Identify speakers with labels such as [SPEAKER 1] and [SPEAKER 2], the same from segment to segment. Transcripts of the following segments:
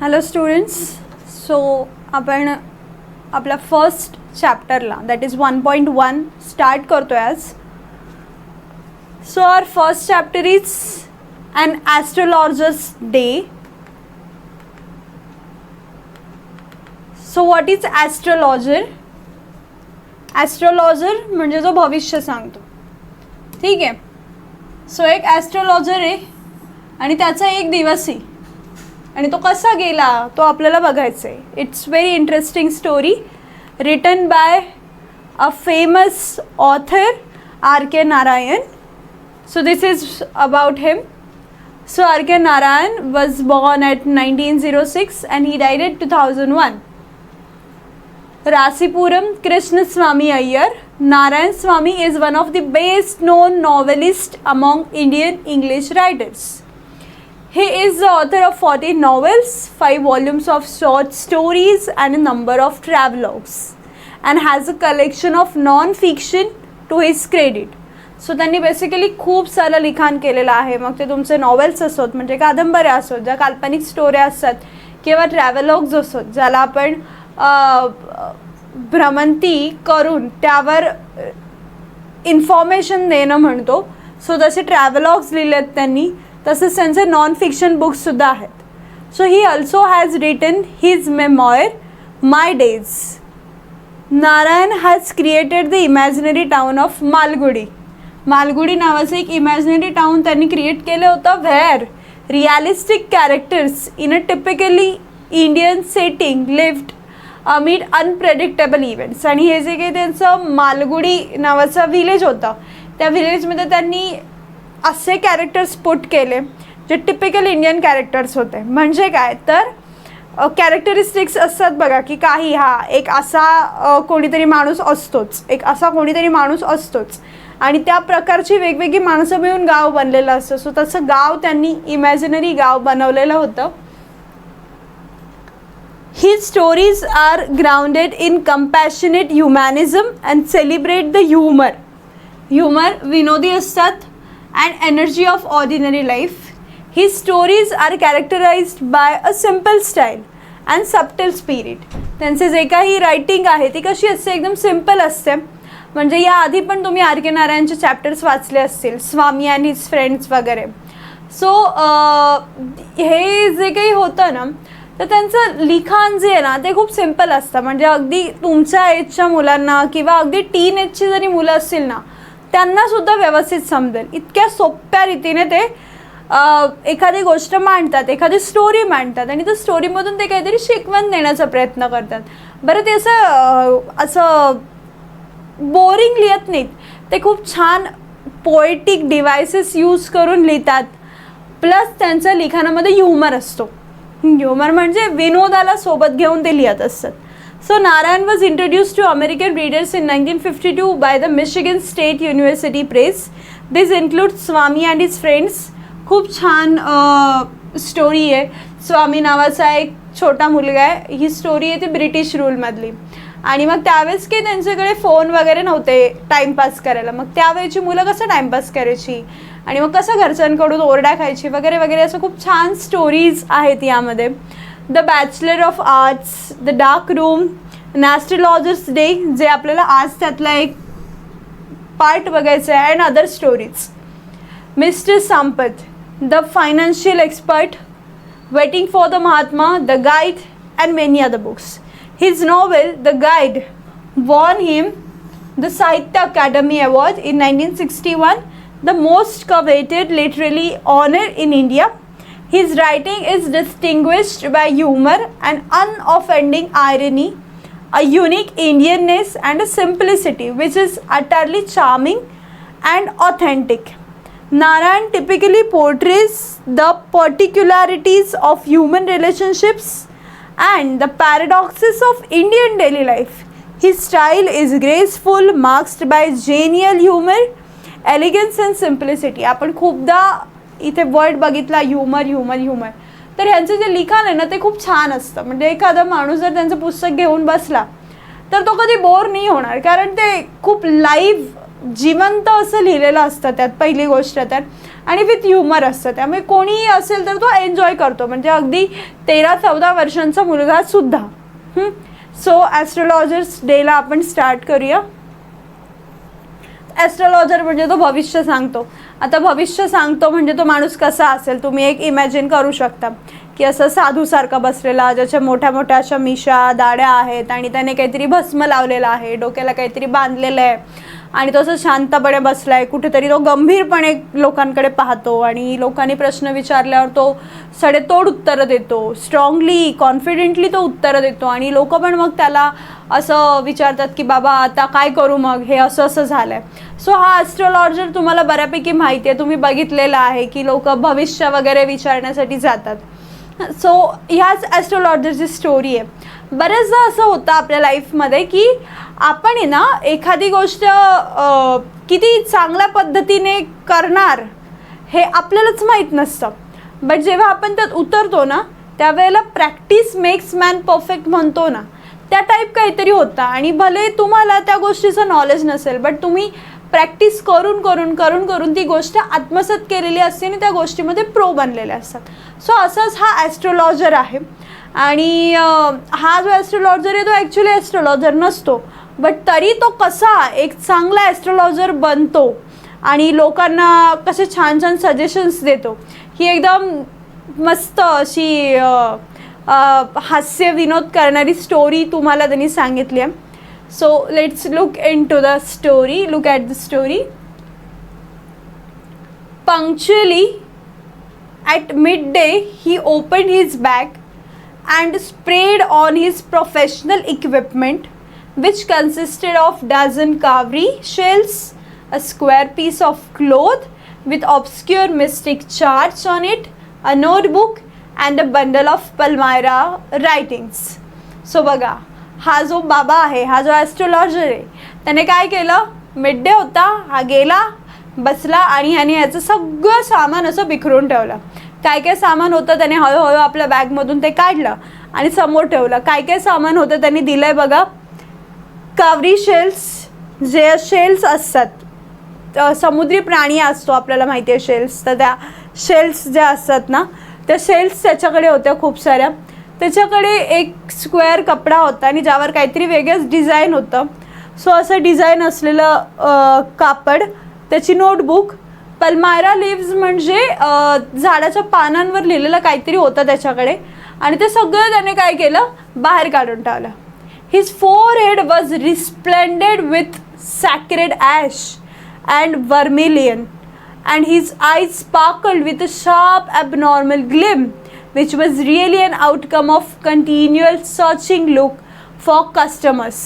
[SPEAKER 1] Hello students. So आपण आपला first चॅप्टरला दॅट इज 1.1 स्टार्ट करतो आहे आज. So our first chapter is an astrologer's day. So what is astrologer? Astrologer म्हणजे जो भविष्य सांगतो, ठीक आहे. सो एक ॲस्ट्रोलॉजर आहे आणि त्याचा एक दिवस आहे आणि तो कसा गेला तो आपल्याला बघायचा आहे. It's very interesting story written by a famous author R.K. Narayan. So this is about him. So R.K. Narayan was born at 1906 and he died at 2001. Rasipuram Krishnaswamy Iyer. Narayan Swamy is one of the best known novelists among Indian English writers. He is the author of 14 novels, 5 volumes of short stories and a number of travelogues, and has a collection of non-fiction to his credit. So त्यांनी basically खूप सारं लिखाण केलेलं आहे. मग ते तुमचे novels असोत म्हणजे कादंबऱ्या असोत, ज्या काल्पनिक स्टोऱ्या असतात, किंवा ट्रॅव्हलॉग्स असोत ज्याला आपण भ्रमंती करून त्यावर इन्फॉर्मेशन देणं म्हणतो. सो तसे ट्रॅव्हलॉग्स लिहिलेत त्यांनी, तसेच त्यांचे नॉन फिक्शन बुक्ससुद्धा आहेत. So he also has written his memoir My Days. Narayan has created the imaginary town of Malgudi. Malgudi नावाचं एक इमॅजिनरी टाउन त्यांनी क्रिएट केलं होतं, where realistic characters in a typically Indian setting lived amid unpredictable events. आणि हे जे काही त्यांचं मालगुडी नावाचं व्हिलेज होतं, त्या व्हिलेजमध्ये त्यांनी असे कॅरेक्टर्स पुट केले जे टिपिकल इंडियन कॅरेक्टर्स होते. म्हणजे काय तर कॅरेक्टरिस्टिक्स असतात बघा, की काही एक असा कोणीतरी माणूस असतोच, एक असा कोणीतरी माणूस असतोच, आणि त्या प्रकारची वेगवेगळी माणसं मिळून गाव बनलेलं असतं. सो तसं गाव त्यांनी इमॅजिनरी गाव बनवलेलं होतं. His stories are grounded in compassionate humanism and celebrate the humor. Humor विनोदी असतात and energy of ordinary life. His stories are characterized by a simple style and subtle spirit. त्यांचे जे काही रायटिंग आहे ती कशी असते, एकदम सिम्पल असते. म्हणजे या आधी पण तुम्ही R.K. नारायणचे चॅप्टर्स वाचले असतील, स्वामी अँड हिज फ्रेंड्स वगैरे. सो हे जे काही होतं ना, तर त्यांचं लिखाण जे आहे ना ते खूप सिम्पल असतं. म्हणजे अगदी तुमच्या एजच्या मुलांना किंवा अगदी टीन एजची जरी मुलं असतील ना, त्यांनासुद्धा व्यवस्थित समजेल इतक्या सोप्या रीतीने ते एखादी गोष्ट मांडतात, एखादी स्टोरी मांडतात, आणि त्या स्टोरीमधून ते काहीतरी शिकवण देण्याचा प्रयत्न करतात. बरं, ते असं बोरिंग लिहित नाहीत, ते खूप छान पोएटिक डिव्हायसेस यूज करून लिहितात. प्लस त्यांच्या लिखाणामध्ये ह्युमर असतो. ह्युमर म्हणजे विनोदाला सोबत घेऊन ते लिहित असतात. So Narayan was introduced to American readers in 1952 by the Michigan State University Press. This includes Swamy and his friends. खूप छान स्टोरी आहे. स्वामी नावाचा एक छोटा मुलगा आहे. ही स्टोरी आहे ती ब्रिटिश रूलमधली. आणि मग त्यावेळेस की त्यांच्याकडे फोन वगैरे नव्हते टाईमपास करायला. मग त्यावेळेची मुलं कसं टाईमपास करायची आणि मग कसं घरच्यांकडून ओरडा खायची वगैरे वगैरे, असं खूप छान स्टोरीज आहेत यामध्ये. The bachelor of arts, the dark room, astrologers day जे आपल्याला आज त्यातला एक पार्ट बघायचं आहे, and other stories. Mister Sampath, the financial expert, waiting for the Mahatma, the guide, and many other books. His novel the guide won him the Sahitya Academy Award in 1961, the most coveted literary honor in India. His writing is distinguished by humor and unoffending irony, a unique Indianness and a simplicity which is utterly charming and authentic. Narayan typically portrays the particularities of human relationships and the paradoxes of Indian daily life. His style is graceful, marked by genial humor, elegance and simplicity. आपण खूपदा इथे word बघितला, humour humour humour. तर ह्यांचं जे लिखाण आहे ना ते खूप छान असतं. म्हणजे एखादा माणूस जर त्यांचं पुस्तक घेऊन बसला तर तो कधी बोर नाही होणार, कारण ते खूप लाईव्ह जिवंत असं लिहिलेलं असतं त्यात, पहिली गोष्ट तर. आणि विथ ह्युमर असतं, त्यामुळे कोणीही असेल तर तो एन्जॉय करतो, म्हणजे अगदी 13-14 वर्षांचा मुलगासुद्धा. सो ॲस्ट्रोलॉजर्स डेला आपण स्टार्ट करूया. ॲस्ट्रोलॉजर म्हणजे तो भविष्य सांगतो. आता भविष्य सांगतो म्हणजे तो माणूस कसा असेल तुम्ही एक इमॅजिन करू शकता, की असं साधूसारखा बसलेला, ज्याच्या मोठ्या मोठ्या अशा मिशा दाढ्या आहेत आणि त्याने काहीतरी भस्म लावलेलं आहे, डोक्याला काहीतरी बांधलेलं आहे आणि तो असं शांतपणे बसला आहे कुठेतरी. तो गंभीरपणे लोकांकडे पाहतो आणि लोकांनी प्रश्न विचारल्यावर तो सडेतोड उत्तरं देतो, स्ट्रॉंगली कॉन्फिडेंटली तो उत्तरं देतो. आणि लोक पण मग त्याला असं विचारतात की बाबा आता काय करू, मग हे असं असं झालं आहे. सो हा ॲस्ट्रोलॉजर तुम्हाला बऱ्यापैकी माहिती आहे, तुम्ही बघितलेलं आहे की लोक भविष्य वगैरे विचारण्यासाठी जातात. सो ह्याच ॲस्ट्रोलॉजरची स्टोरी आहे. बऱ्याचदा असं होतं आपल्या लाईफमध्ये की आपण आहे ना एखादी गोष्ट किती चांगल्या पद्धतीने करणार हे आपल्यालाच माहीत नसतं, बट जेव्हा आपण त्यात उतरतो ना त्यावेळेला प्रॅक्टिस मेक्स मॅन परफेक्ट म्हणतो ना, त्या टाईप काहीतरी होतं. आणि भले तुम्हाला त्या गोष्टीचं नॉलेज नसेल, बट तुम्ही प्रॅक्टिस करून करून करून करून ती गोष्ट आत्मसात केलेली असते आणि त्या गोष्टीमध्ये प्रो बनलेले असतात. सो असंच हा ॲस्ट्रोलॉजर आहे. आणि हा जो ॲस्ट्रोलॉजर आहे तो ॲक्च्युली ॲस्ट्रोलॉजर नसतो, बट तरी तो कसा एक चांगला ॲस्ट्रोलॉजर बनतो आणि लोकांना कसे छान छान सजेशन्स देतो, ही एकदम मस्त अशी हास्य विनोद करणारी स्टोरी तुम्हाला त्यांनी सांगितली आहे. So let's look into the story. Look at the story. Punctually at midday, he opened his bag and sprayed on his professional equipment, which consisted of dozen cowrie shells, a square piece of cloth with obscure mystic charts on it, a notebook, and a bundle of Palmyra writings. So बघा, हा जो बाबा आहे, हा जो astrologer आहे, त्याने काय केलं, मिड डे होता, हा गेला बसला आणि ह्याने याचं सगळं सामान असं बिखरून ठेवलं. काय काय सामान होतं त्याने हळूहळू आपल्या बॅगमधून ते काढलं आणि समोर ठेवलं. काय काय सामान होतं त्यांनी दिलं आहे बघा, कावरी शेल्स, जे शेल्स असतात, समुद्री प्राणी असतो आपल्याला माहिती आहे शेल्स, तर त्या शेल्स ज्या असतात ना त्या शेल्स त्याच्याकडे होत्या खूप साऱ्या. त्याच्याकडे एक स्क्वेअर कपडा होता आणि ज्यावर काहीतरी वेगळंच डिझाईन होतं. सो असं डिझाईन असलेलं कापड, त्याची नोटबुक, पल्मायरा लिव्ज म्हणजे झाडाच्या पानांवर लिहिलेलं काहीतरी होतं त्याच्याकडे, आणि ते सगळं त्याने काय केलं, बाहेर काढून टाकलं. His forehead was resplendent with sacred ash and vermilion and his eyes sparkled with a sharp abnormal gleam, which was really an outcome of continual searching look for customers,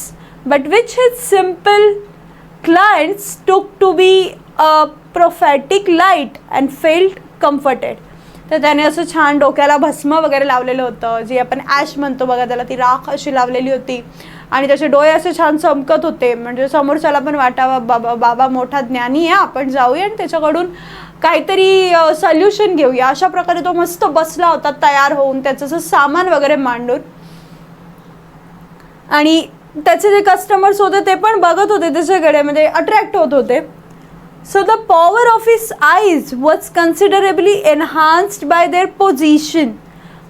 [SPEAKER 1] but which his simple clients took to be a prophetic light and felt comforted. तर त्याने असं छान डोक्याला भस्म वगैरे लावलेलं होतं, जी आपण ॲश म्हणतो बघा त्याला, ती राख अशी लावलेली होती आणि त्याचे डोळे असे छान चमकत होते, म्हणजे समोरच्याला पण वाटावं बाबा मोठा ज्ञानी आहे, आपण जाऊया आणि त्याच्याकडून काहीतरी सोल्युशन घेऊया. अशा प्रकारे तो मस्त बसला होता तयार होऊन, त्याचं असं सामान वगैरे मांडून. आणि त्याचे जे कस्टमर्स होते ते पण बघत होते त्याच्याकडे, म्हणजे अट्रॅक्ट होत होते. So the power of his eyes was considerably enhanced by their position.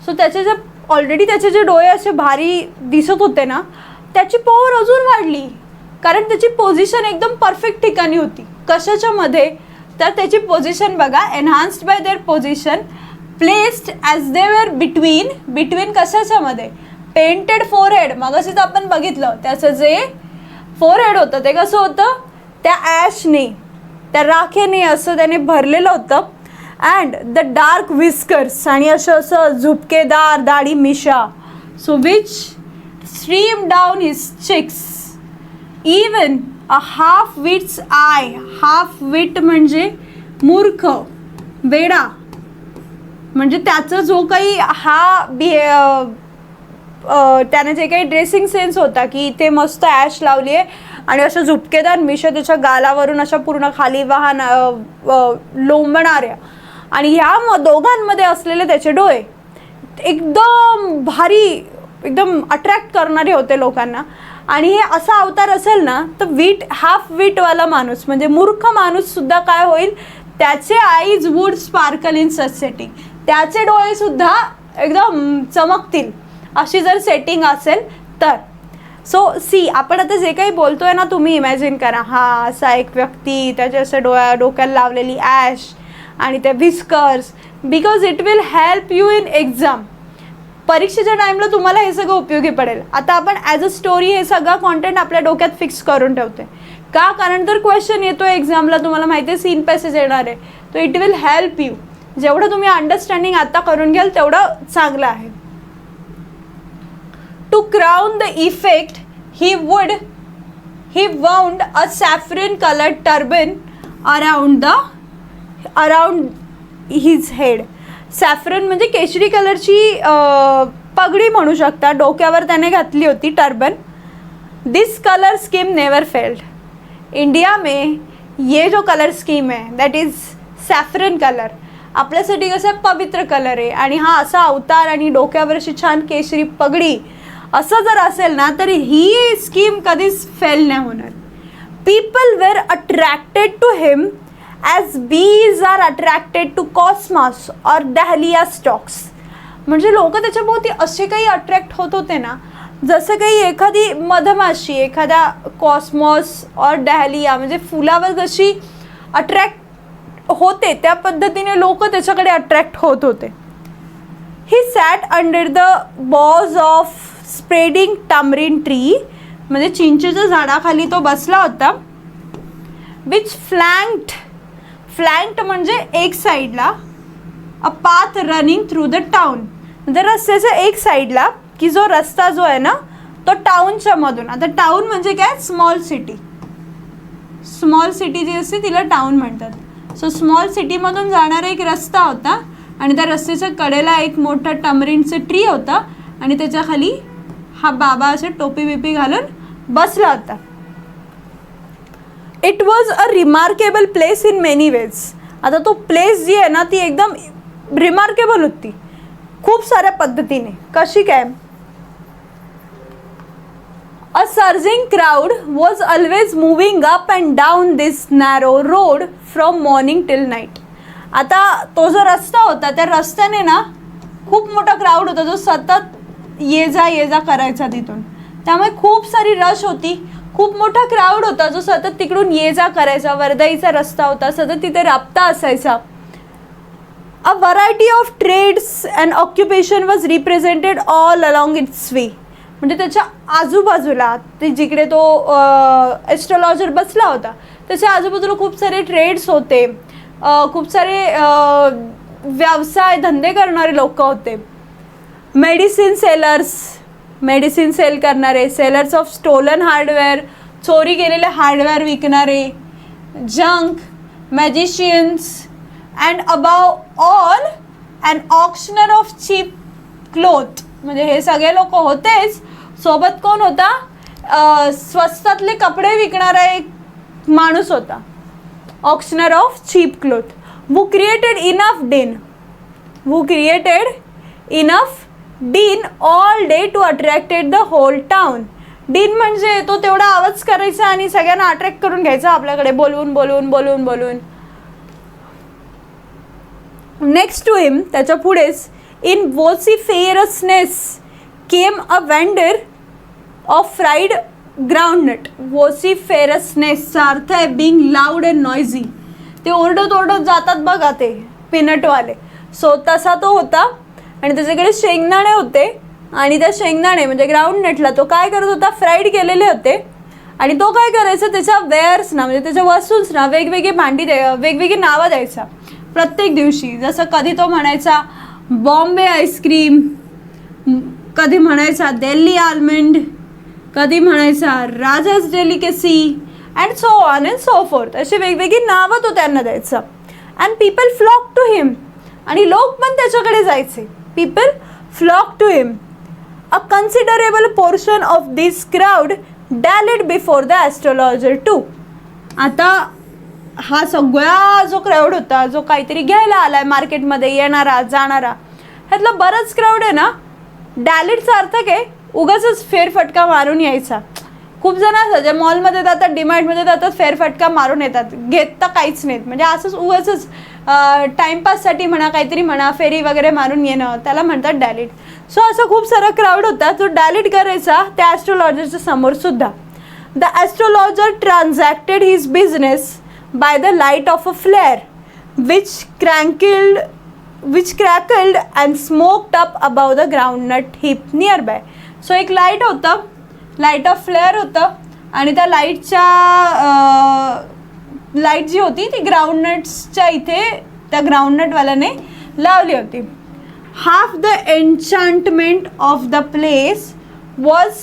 [SPEAKER 1] So त्याचे जे ऑलरेडी त्याचे जे डोळे असे भारी दिसत होते ना, त्याची पॉवर अजून वाढली, कारण त्याची पोझिशन एकदम परफेक्ट ठिकाणी होती. कशाच्या मध्ये, तर त्याची पोझिशन बघा, enhanced by their position, placed as they were between कशाच्या मध्ये, पेंटेड फोरहेड. मगाशीच आपण बघितलं त्याचं जे फोरहेड होतं ते कसं होतं, त्या ॲशने, त्या राखेने असं त्याने भरलेलं होतं. अँड द डार्क विस्कर्स, आणि असं झुपकेदार दाढी मिशा, so which stream down his cheeks, even a half wit's eye. Half wit म्हणजे मूर्ख, वेडा, म्हणजे त्याचं जो काही त्याने जे काही ड्रेसिंग सेन्स होता की ते मस्त ॲश लावली आहे आणि अशा झुपकेदार मिशा त्याच्या गालावरून अशा पूर्ण खाली लोंबणाऱ्या, आणि ह्या दोघांमध्ये असलेले त्याचे डोळे एकदम भारी, एकदम अट्रॅक्ट करणारे होते लोकांना. आणि हे असा अवतार असेल ना तर वीट हाफ वीटवाला माणूस म्हणजे मूर्ख माणूससुद्धा काय होईल, त्याचे eyes would sparkle in such setting, त्याचे डोळेसुद्धा एकदम चमकतील अशी जर सेटिंग असेल तर. सो सी, आपण आता जे काही बोलतोय ना तुम्ही इमॅजिन करा, हा असा एक व्यक्ती, त्याच्या असं डोक्याला लावलेली ॲश आणि त्या whiskers, because it will help you in exam. परीक्षेच्या टाईमला तुम्हाला हे सगळं उपयोगी पडेल. आता आपण ॲज अ स्टोरी हे सगळं कॉन्टेंट आपल्या डोक्यात फिक्स करून ठेवते का, कारण तर क्वेश्चन येतो एक्झामला, तुम्हाला माहिती आहे सीन पॅसेज येणार आहे, तो इट विल हेल्प यू. जेवढं तुम्ही अंडरस्टँडिंग आता करून घ्याल तेवढं चांगलं आहे. To crown the effect he wound a saffron colored turban around his head. Saffron म्हणजे केशरी कलरची पगडी म्हणू शकता, डोक्यावर त्याने घातली होती turban. This colour scheme never failed. India में ये जो कलर स्कीम है दॅट इज सॅफ्रन कलर, आपल्यासाठी कसं पवित्र कलर आहे, आणि हा असा अवतार आणि डोक्यावर अशी छान केशरी पगडी असं जर असेल ना तर ही स्कीम कधीच फेल नाही होणार. People were attracted to him as bees are attracted to cosmos or dahlia stalks. म्हणजे लोक त्याच्याभोवती असे काही अट्रॅक्ट होत होते ना, जसं काही एखादी मधमाशी एखाद्या कॉस्मॉस और डहलिया म्हणजे फुलावर जशी अट्रॅक्ट होते त्या पद्धतीने लोक त्याच्याकडे अट्रॅक्ट होत होते. He sat under the boughs of spreading tamarind tree, म्हणजे चिंचेच्या झाडाखाली तो बसला होता. विच फ्लँक्ड म्हणजे एक साईडला, a path running through the town, म्हणजे रस्त्याच्या एक साईडला, की जो रस्ता जो आहे ना तो टाउनच्या मधून. आता टाउन म्हणजे काय, स्मॉल सिटी. स्मॉल सिटी जी असते तिला टाउन म्हणतात. सो स्मॉल सिटीमधून जाणारा एक रस्ता होता आणि त्या रस्त्याच्या कडेला एक मोठा टमरिनचं ट्री होता आणि त्याच्या खाली हा बाबा असे टोपी बिपी घालून बसला होता. It was a remarkable place in many ways. आता तो प्लेस जी आहे ना ती एकदम रिमार्केबल होती खूप साऱ्या पद्धतीने. कशी काय, a surging crowd was always moving up and down this narrow road from morning till night. आता तो जो रस्ता होता त्या रस्त्याने ना खूप मोठा क्राऊड होता जो सतत ये जा करायचा तिथून, त्यामुळे खूप सारी रश होती, खूप मोठा क्राऊड होता जो सतत तिकडून ये जा करायचा. वर्दईचा रस्ता होता, सतत तिथे राबता असायचा. A variety of trades and occupation was represented all along its way. म्हणजे त्याच्या आजूबाजूला ते जिकडे तो ॲस्ट्रॉलॉजर बसला होता त्याच्या आजूबाजूला खूप सारे ट्रेड्स होते, खूप सारे व्यवसाय धंदे करणारे लोक होते. मेडिसिन सेल करणारे, सेलर्स ऑफ स्टोलन हार्डवेअर, चोरी केलेले हार्डवेअर विकणारे, junk, magicians and above all and auctioneer of cheap cloth. म्हणजे हे सगळे लोक होतेच, सोबत कोण होता, स्वस्तातले कपडे विकणारा एक माणूस होता, auctioneer of cheap cloth. who created enough din all day to attracted the whole town. din म्हणजे तो तेवढा आवाज करायचा आणि सगळ्यांना अट्रॅक्ट करून घ्यायचा आपल्याकडे बोलवून. नेक्स्ट टू हिम, त्याच्या पुढेच, in vociferousness came a vendor of fried groundnut. vociferousness चा अर्थ आहे being loud and noisy. ते ओरडत जातात बघा ते पीनटवाले. सो तसा तो होता आणि त्याच्याकडे शेंगदाणे होते आणि त्या शेंगदाणे म्हणजे ग्राउंडनटला तो काय करत होता, फ्राईड केलेले होते. आणि तो काय करायचा, त्याच्या वेअर्सना म्हणजे त्याच्या वस्तूंना वेगवेगळी वेगवेगळी नावं द्यायचा प्रत्येक दिवशी. जसं कधी तो म्हणायचा बॉम्बे आईस्क्रीम, कधी म्हणायचा दिल्ली आल्मंड, कधी म्हणायचा Raja's delicacy and so on and so forth. अशी वेगवेगळी नावं तो त्यांना द्यायचा. And people flock to him, आणि लोक पण त्याच्याकडे जायचे. People flock to him. A considerable portion of this crowd dallied before the astrologer too. आता हा सगळा जो क्राऊड होता, जो काहीतरी घ्यायला आलाय मार्केटमध्ये येणारा जाणारा, ह्यातला बराच क्राऊड आहे ना, डॅलेडचा अर्थ काय, उगाचच फेरफटका मारून यायचा. खूप जण असतात जे मॉलमध्ये जातात, डीमार्टमध्ये जातात, फेरफटका मारून येतात, घेत तर काहीच नाहीत. म्हणजे असंच उगाचच टाईमपाससाठी म्हणा, काहीतरी म्हणा, फेरी वगैरे मारून येणं, त्याला म्हणतात डॅलिट. सो असं खूप सारा क्राऊड होता जो डॅलिट करायचा त्या ॲस्ट्रोलॉजरच्या समोरसुद्धा. The astrologer transacted his business by the light of a flare which crackled and smoked up above the groundnut heap nearby. So एक लाईट होतं, लाईट ऑफ फ्लेअर होतं आणि त्या लाईटच्या लाईट जी होती ती ग्राउंडनट्सच्या इथे त्या ग्राउंडनटवाल्याने लावली होती. Half the enchantment of the place was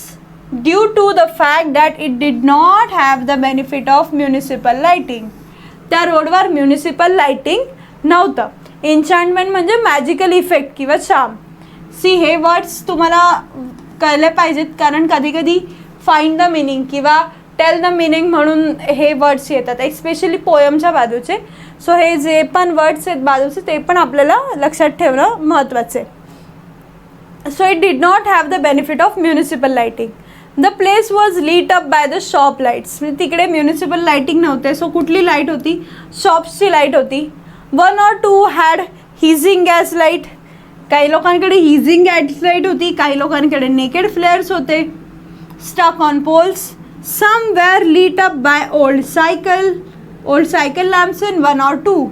[SPEAKER 1] due to the fact that it did not have the benefit of municipal lighting. त्या रोडवर म्युनिसिपल लाईटिंग नव्हतं. एन्चांटमेंट म्हणजे मॅजिकल इफेक्ट किंवा चार्म. सी, हे वर्ड्स तुम्हाला कळले पाहिजेत कारण कधी कधी फाइंड द मिनिंग किंवा टेल द मिनिंग म्हणून हे वर्ड्स येतात, एस्पेशली पोयमच्या बाजूचे. सो हे जे पण वर्ड्स आहेत बाजूचे ते पण आपल्याला लक्षात ठेवणं महत्त्वाचं आहे. So it did not have the benefit of municipal lighting. The place was lit up by the shop lights. म्हणजे तिकडे म्युनिसिपल लाईटिंग नव्हते. सो कुठली लाईट होती? शॉप्सची लाईट होती. 1 or 2 had hissing gas light. काही लोकांकडे हिझिंग गॅस लाईट होती, काही लोकांकडे नेकेड फ्लेअर्स होते. Stuck on poles. Some were lit up by old cycle lamps in 1 or 2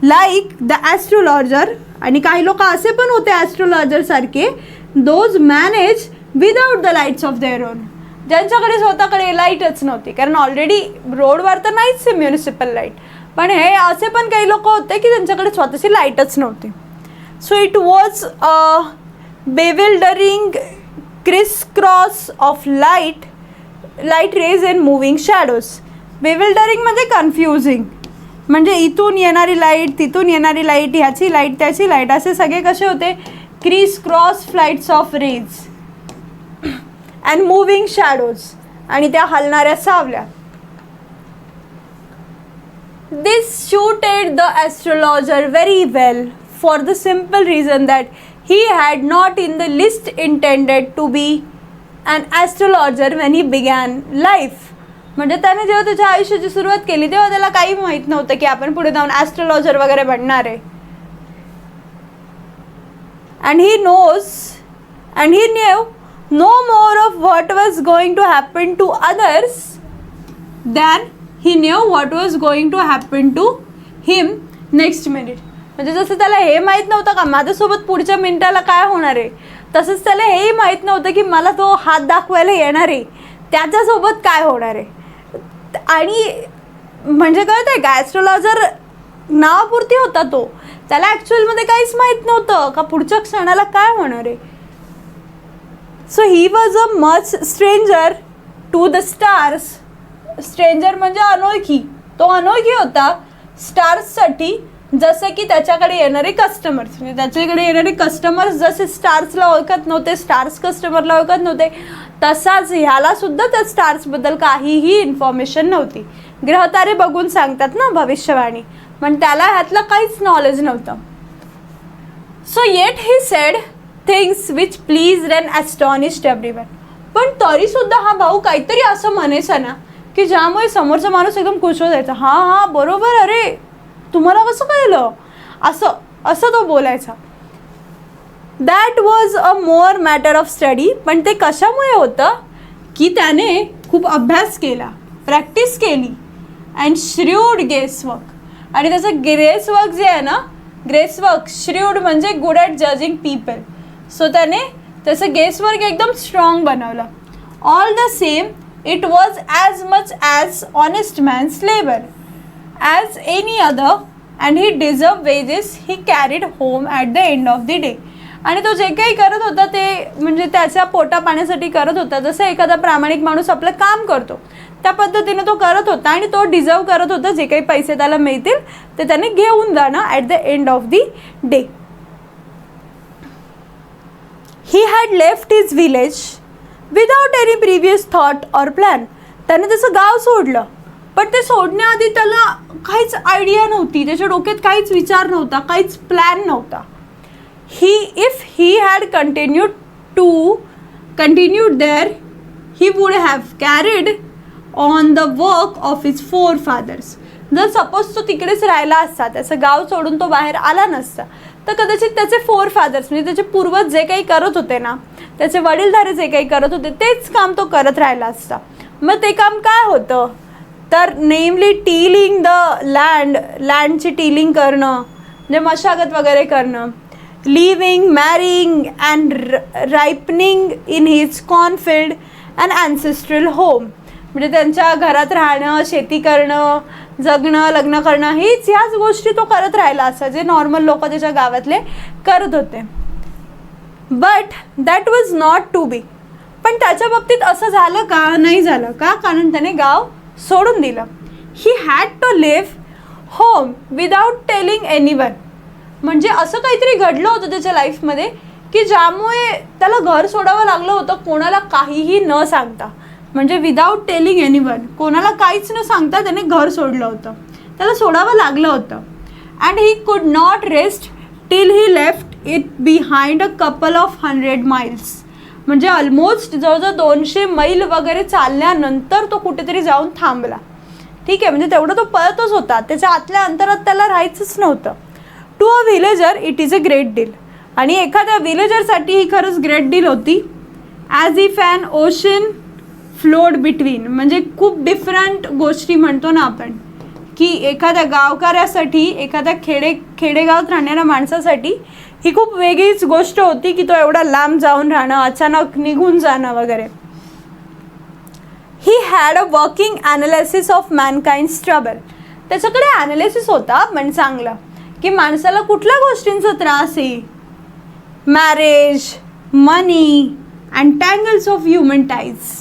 [SPEAKER 1] like the astrologer. आणि काही लोक असे पण होते ॲस्ट्रोलॉजर सारखे, those manage without the lights of their own, ज्यांच्याकडे स्वतःकडे लाईटच नव्हती. कारण ऑलरेडी रोडवर तर नाहीच आहे म्युनिसिपल लाईट, पण हे असे पण काही लोक होते की त्यांच्याकडे स्वतःची लाईटच नव्हती. So it was a bewildering criss cross of light rays and moving shadows. Bewildering म्हणजे कन्फ्युजिंग, म्हणजे इथून येणारी लाईट, तिथून येणारी लाईट, ह्याची लाईट, त्याची लाईट, असे सगळे कसे होते? Crisscross flights of rays and moving shadows, आणि त्या हलणाऱ्या सावल्या. This suited the astrologer very well for the simple reason that he had not in the least intended to be an astrologer when he began life. म्हणजे त्याने जेव्हा त्याच्या आयुष्याची सुरुवात केली तेव्हा त्याला काही माहीत नव्हतं की आपण पुढे जाऊन ॲस्ट्रोलॉजर वगैरे बनणार आहे. And he knew no more of what was going to happen to others than he knew what was going to happen to him next minute. म्हणजे जसं त्याला हे माहीत नव्हतं का माझ्यासोबत पुढच्या मिनिटाला काय होणार आहे, तसंच त्याला हेही माहीत नव्हतं की मला तो हात दाखवायला येणार आहे त्याच्यासोबत काय होणार आहे. आणि म्हणजे कळत आहे का, ॲस्ट्रोलॉजर नावापुरती होता तो, त्याला ॲक्च्युअलमध्ये काहीच माहीत नव्हतं का पुढच्या क्षणाला काय होणार आहे. So he was a much stranger to the stars. Stranger म्हणजे अनोळखी, तो अनोळखी होता स्टार्ससाठी, जसं की त्याच्याकडे येणारे कस्टमर्स, म्हणजे त्याच्याकडे येणारे कस्टमर्स जसे स्टार्सला ओळखत नव्हते, स्टार्स कस्टमरला ओळखत नव्हते, तसाच ह्यालासुद्धा त्या स्टार्सबद्दल काहीही इन्फॉर्मेशन नव्हती. ग्रहतारे बघून सांगतात ना भविष्यवाणी, पण त्याला ह्यातलं काहीच नॉलेज नव्हतं. So yet he said things which pleased and astonished everyone. पण तरीसुद्धा हा भाऊ काहीतरी असं म्हणायचा ना की ज्यामुळे समोरचा माणूस एकदम खुश हो जायचा. हां बरोबर, अरे तुम्हाला कसं कळलं, असं तो बोलायचा. That was a more matter of study. पण ते कशामुळे होतं की त्याने खूप अभ्यास केला, प्रॅक्टिस केली, अँड श्र्यूड गेसवर्क. आणि त्याचं ग्रेसवर्क जे आहे ना, ग्रेसवर्क, श्र्यूड म्हणजे good at judging people. So त्याने त्याचं गेसवर्क एकदम स्ट्रॉंग बनवलं. All the same it was as much as honest man's labour as any other and he deserve wedges he carried home at the end of the day. आणि तो जे काही करत होता ते म्हणजे त्याच्या पोटा पाण्यासाठी करत होता, जसं एखादा प्रामाणिक माणूस आपलं काम करतो त्या पद्धतीने तो करत होता, आणि तो डिझर्व करत होता जे काही पैसे त्याला मिळतील ते त्याने घेऊन जाणं at the end of the day. He had left his village without any previous thought or plan. त्याने त्याचं गाव सोडलं, पण ते सोडण्याआधी त्याला काहीच आयडिया नव्हती, त्याच्या डोक्यात काहीच विचार नव्हता, काहीच प्लॅन नव्हता. If he had continued there, he would have carried on the work of his forefathers. जर सपोज तो तिकडेच राहिला असता, त्याचं गाव सोडून तो बाहेर आला नसता, तर कदाचित त्याचे फोरफादर्स म्हणजे त्याचे पूर्वज जे काही करत होते ना, त्याचे वडीलधारे जे काही करत होते तेच काम तो करत राहिला असता. मग ते काम काय होतं, तर नेमली टीलिंग द लँडची टीलिंग करणं, म्हणजे मशागत वगैरे करणं, living, marrying and ripening in his cornfield and ancestral home. म्हणजे त्यांच्या घरात राहणं, शेती करणं, जगणं, लग्न करणं, ह्याच गोष्टी तो करत राहिला असा, जे नॉर्मल लोक त्याच्या गावातले करत होते. But that was not to be. पण त्याच्या बाबतीत असं झालं का, नाही झालं का, कारण त्याने गाव सोडून दिलं. He had to leave home without telling anyone. म्हणजे असं काहीतरी घडलं होतं त्याच्या लाईफमध्ये की ज्यामुळे त्याला घर सोडावं लागलं होतं, कोणाला काहीही न सांगता. म्हणजे विदाउट टेलिंग एनीवन, कोणाला काहीच न सांगता त्याने घर सोडलं होतं, त्याला सोडावं लागलं होतं. And he could not rest till he left it behind a couple of 100 miles. म्हणजे ऑलमोस्ट जवळजवळ 200 मैल वगैरे चालल्यानंतर तो कुठेतरी जाऊन थांबला. ठीक आहे, म्हणजे तेवढं तो पळतच होता, त्याच्या आतल्या अंतरात त्याला राहायचंच नव्हतं. To a villager it is a great deal. आणि एखाद्या व्हिलेजरसाठी ही खरंच ग्रेट डील होती. As if an ocean flowed between. म्हणजे खूप डिफरंट गोष्टी म्हणतो ना आपण, की एखाद्या गावकऱ्यासाठी, एखाद्या खेडेगावात राहणाऱ्या माणसासाठी ही खूप वेगळीच गोष्ट होती की तो एवढा लांब जाऊन राहणं, अचानक निघून जाणं वगैरे. He had a working analysis of mankind's trouble. त्याच्याकडे ॲनालिसिस होता पण चांगला, की माणसाला कुठल्या गोष्टींचा त्रास आहे. Marriage, money and tangles of human ties.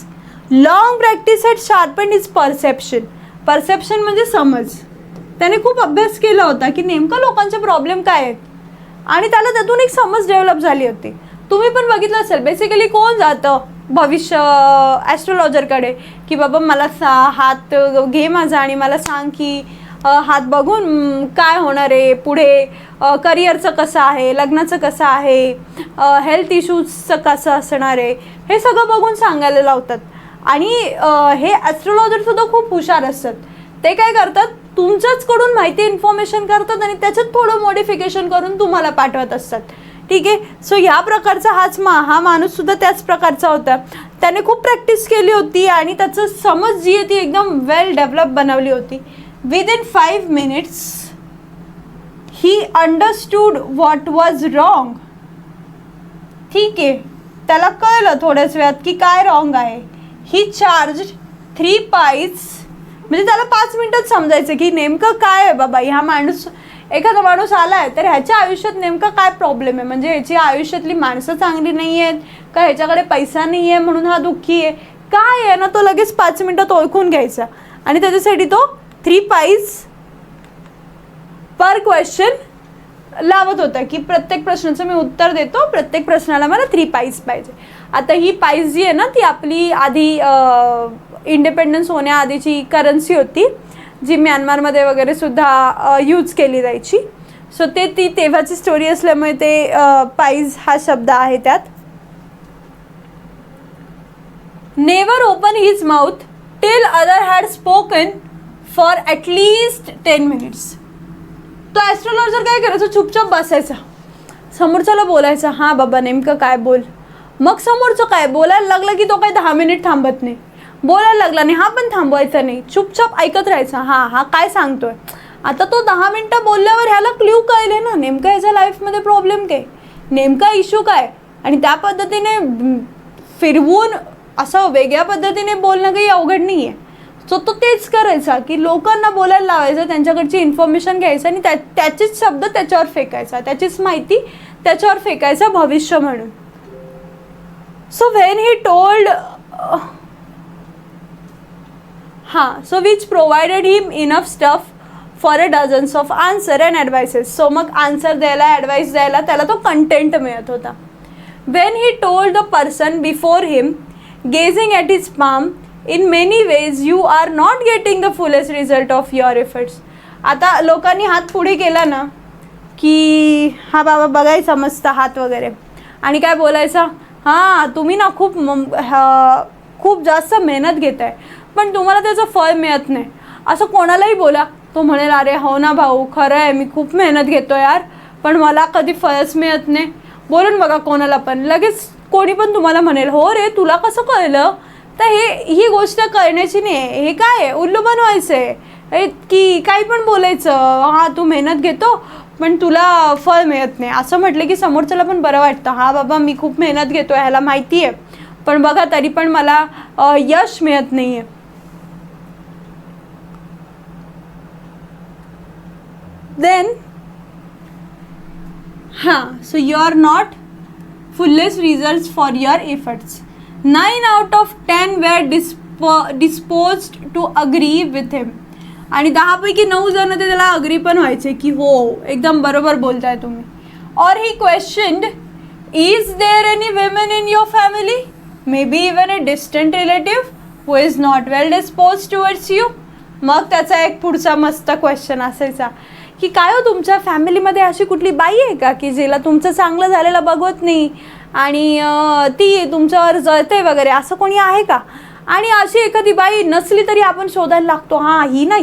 [SPEAKER 1] Long practice had sharpen his perception. Perception म्हणजे समज. त्याने खूप अभ्यास केला होता की नेमकं लोकांचे प्रॉब्लेम काय आहेत, आणि त्याला त्यातून एक समज डेव्हलप झाली होती. तुम्ही पण बघितलं असेल, बेसिकली कोण जातं भविष्य ॲस्ट्रोलॉजरकडे, की बाबा मला हात घे माझा आणि मला सांग की हात बघून काय होणार आहे पुढे, करिअरचं कसं आहे, लग्नाचं कसं आहे, हेल्थ इश्यूजचं कसं असणार आहे, हे सगळं बघून सांगायला लावतात. आणि हे ॲस्ट्रोलॉजरसुद्धा खूप हुशार असतात. ते काय करतात, तुमच्याचकडून माहिती इन्फॉर्मेशन करतात आणि त्याच्यात थोडं मॉडिफिकेशन करून तुम्हाला पाठवत असतात. ठीक आहे. सो ह्या प्रकारचा हा माणूससुद्धा त्याच प्रकारचा होता. त्याने खूप प्रॅक्टिस केली होती आणि त्याचं समज जी आहे ती एकदम वेल डेव्हलप बनवली होती. Within 5 minutes he understood what was wrong. ठीक आहे, त्याला कळलं थोड्याच वेळात की काय रॉंग आहे. ही चार्ज 3 pies. म्हणजे त्याला 5 मिनिटात समजायचं की नेमकं काय आहे बाबा, एखादा माणूस आला आहे तर ह्याच्या आयुष्यात नेमका काय प्रॉब्लेम आहे. म्हणजे ह्याची आयुष्यातली माणसं चांगली नाही आहेत का, ह्याच्याकडे पैसा नाही आहे म्हणून हा दुःखी आहे, काय आहे ना, तो लगेच 5 मिनिटात ओळखून घ्यायचा. आणि त्याच्यासाठी तो 3 pies पर क्वेश्चन लावत होता की प्रत्येक प्रश्नाचं मी उत्तर देतो, प्रत्येक प्रश्नाला मला 3 pies पाहिजे. आता ही पाईस जी आहे ना, ती आपली आधी इंडिपेंडन्स होण्याआधीची करन्सी होती, जी म्यानमारमध्ये वगैरे सुद्धा यूज केली जायची. सो ती तेव्हाची स्टोरी असल्यामुळे ते पाईज हा शब्द आहे त्यात. Never open his mouth till other had spoken for at least 10 minutes. तो ॲस्ट्रोलॉजर काय करायचं, चुपचाप बसायचा, समोरच्याला बोलायचा, हां बाबा नेमकं काय बोल. मग समोरचं काय बोलायला लागलं की तो काय 10 minutes थांबत नाही. बोलायला लागला नाही, हा पण थांबवायचा नाही, चुपचाप ऐकत राहायचा. हा काय सांगतोय. आता तो 10 मिनिटं बोलल्यावर ह्याला क्ल्यू कळले ना, नेमकं ह्याच्या लाईफमध्ये प्रॉब्लेम काय, नेमका इश्यू काय. आणि त्या पद्धतीने फिरवून असं वेगळ्या पद्धतीने बोलणं काही अवघड नाही आहे. सो तो तेच करायचा की लोकांना बोलायला लावायचं, त्यांच्याकडची इन्फॉर्मेशन घ्यायचं आणि त्याचेच शब्द त्याच्यावर फेकायचा, त्याचीच माहिती त्याच्यावर फेकायचा भविष्य म्हणून. So when he told so which provided him enough stuff for a dozens of answer and advices. So मग आन्सर द्यायला, ॲडवाईस द्यायला त्याला तो कंटेंट मिळत होता. When he told the person before him, gazing at his palm, in many ways you are not getting the fullest result of your efforts. आता लोकांनी हात पुढे केला ना की हा बाबा बघायचा मस्त हात वगैरे, आणि काय बोलायचा, हां तुम्ही ना खूप खूप जास्त मेहनत घेत आहे, पण तुम्हाला त्याचं फळ मिळत नाही. असं कोणालाही बोला, तो म्हणेल अरे हो ना भाऊ, खरं आहे, मी खूप मेहनत घेतो यार, पण मला कधी फळच मिळत नाही. बोलून बघा कोणाला पण, लगेच कोणी पण तुम्हाला म्हणेल हो रे तुला कसं कळलं. तर ही गोष्ट करण्याची नाही आहे, हे काय आहे, उल्लू बनवायचं आहे की काही पण बोलायचं. हां तू मेहनत घेतो पण तुला फळ मिळत नाही, असं म्हटलं की समोरच्याला पण बरं वाटतं. हां बाबा मी खूप मेहनत घेतो, ह्याला माहिती आहे, पण बघा तरी पण मला यश मिळत नाही आहे. Then so you are not fullest results for your efforts. 9 out of 10 were disposed to agree with him. आणि 10 पैकी 9 जण ते त्याला अग्री पण व्हायचे की हो एकदम बरोबर बोलताय तुम्ही. और he questioned, is there any women in your family, maybe even a distant relative, who is not well disposed towards you. मग त्याचा एक पुढचा मस्त क्वेश्चन असायचा की काय हो तुमच्या फॅमिलीमध्ये अशी कुठली बाई आहे का की जिला तुमचं चांगलं झालेलं बघवत नाही आणि ती तुमच्यावर जळते वगैरे, असं कोणी आहे का. आणि अशी एखादी बाई नसली तरी आपण शोधायला लागतो, हां ही ना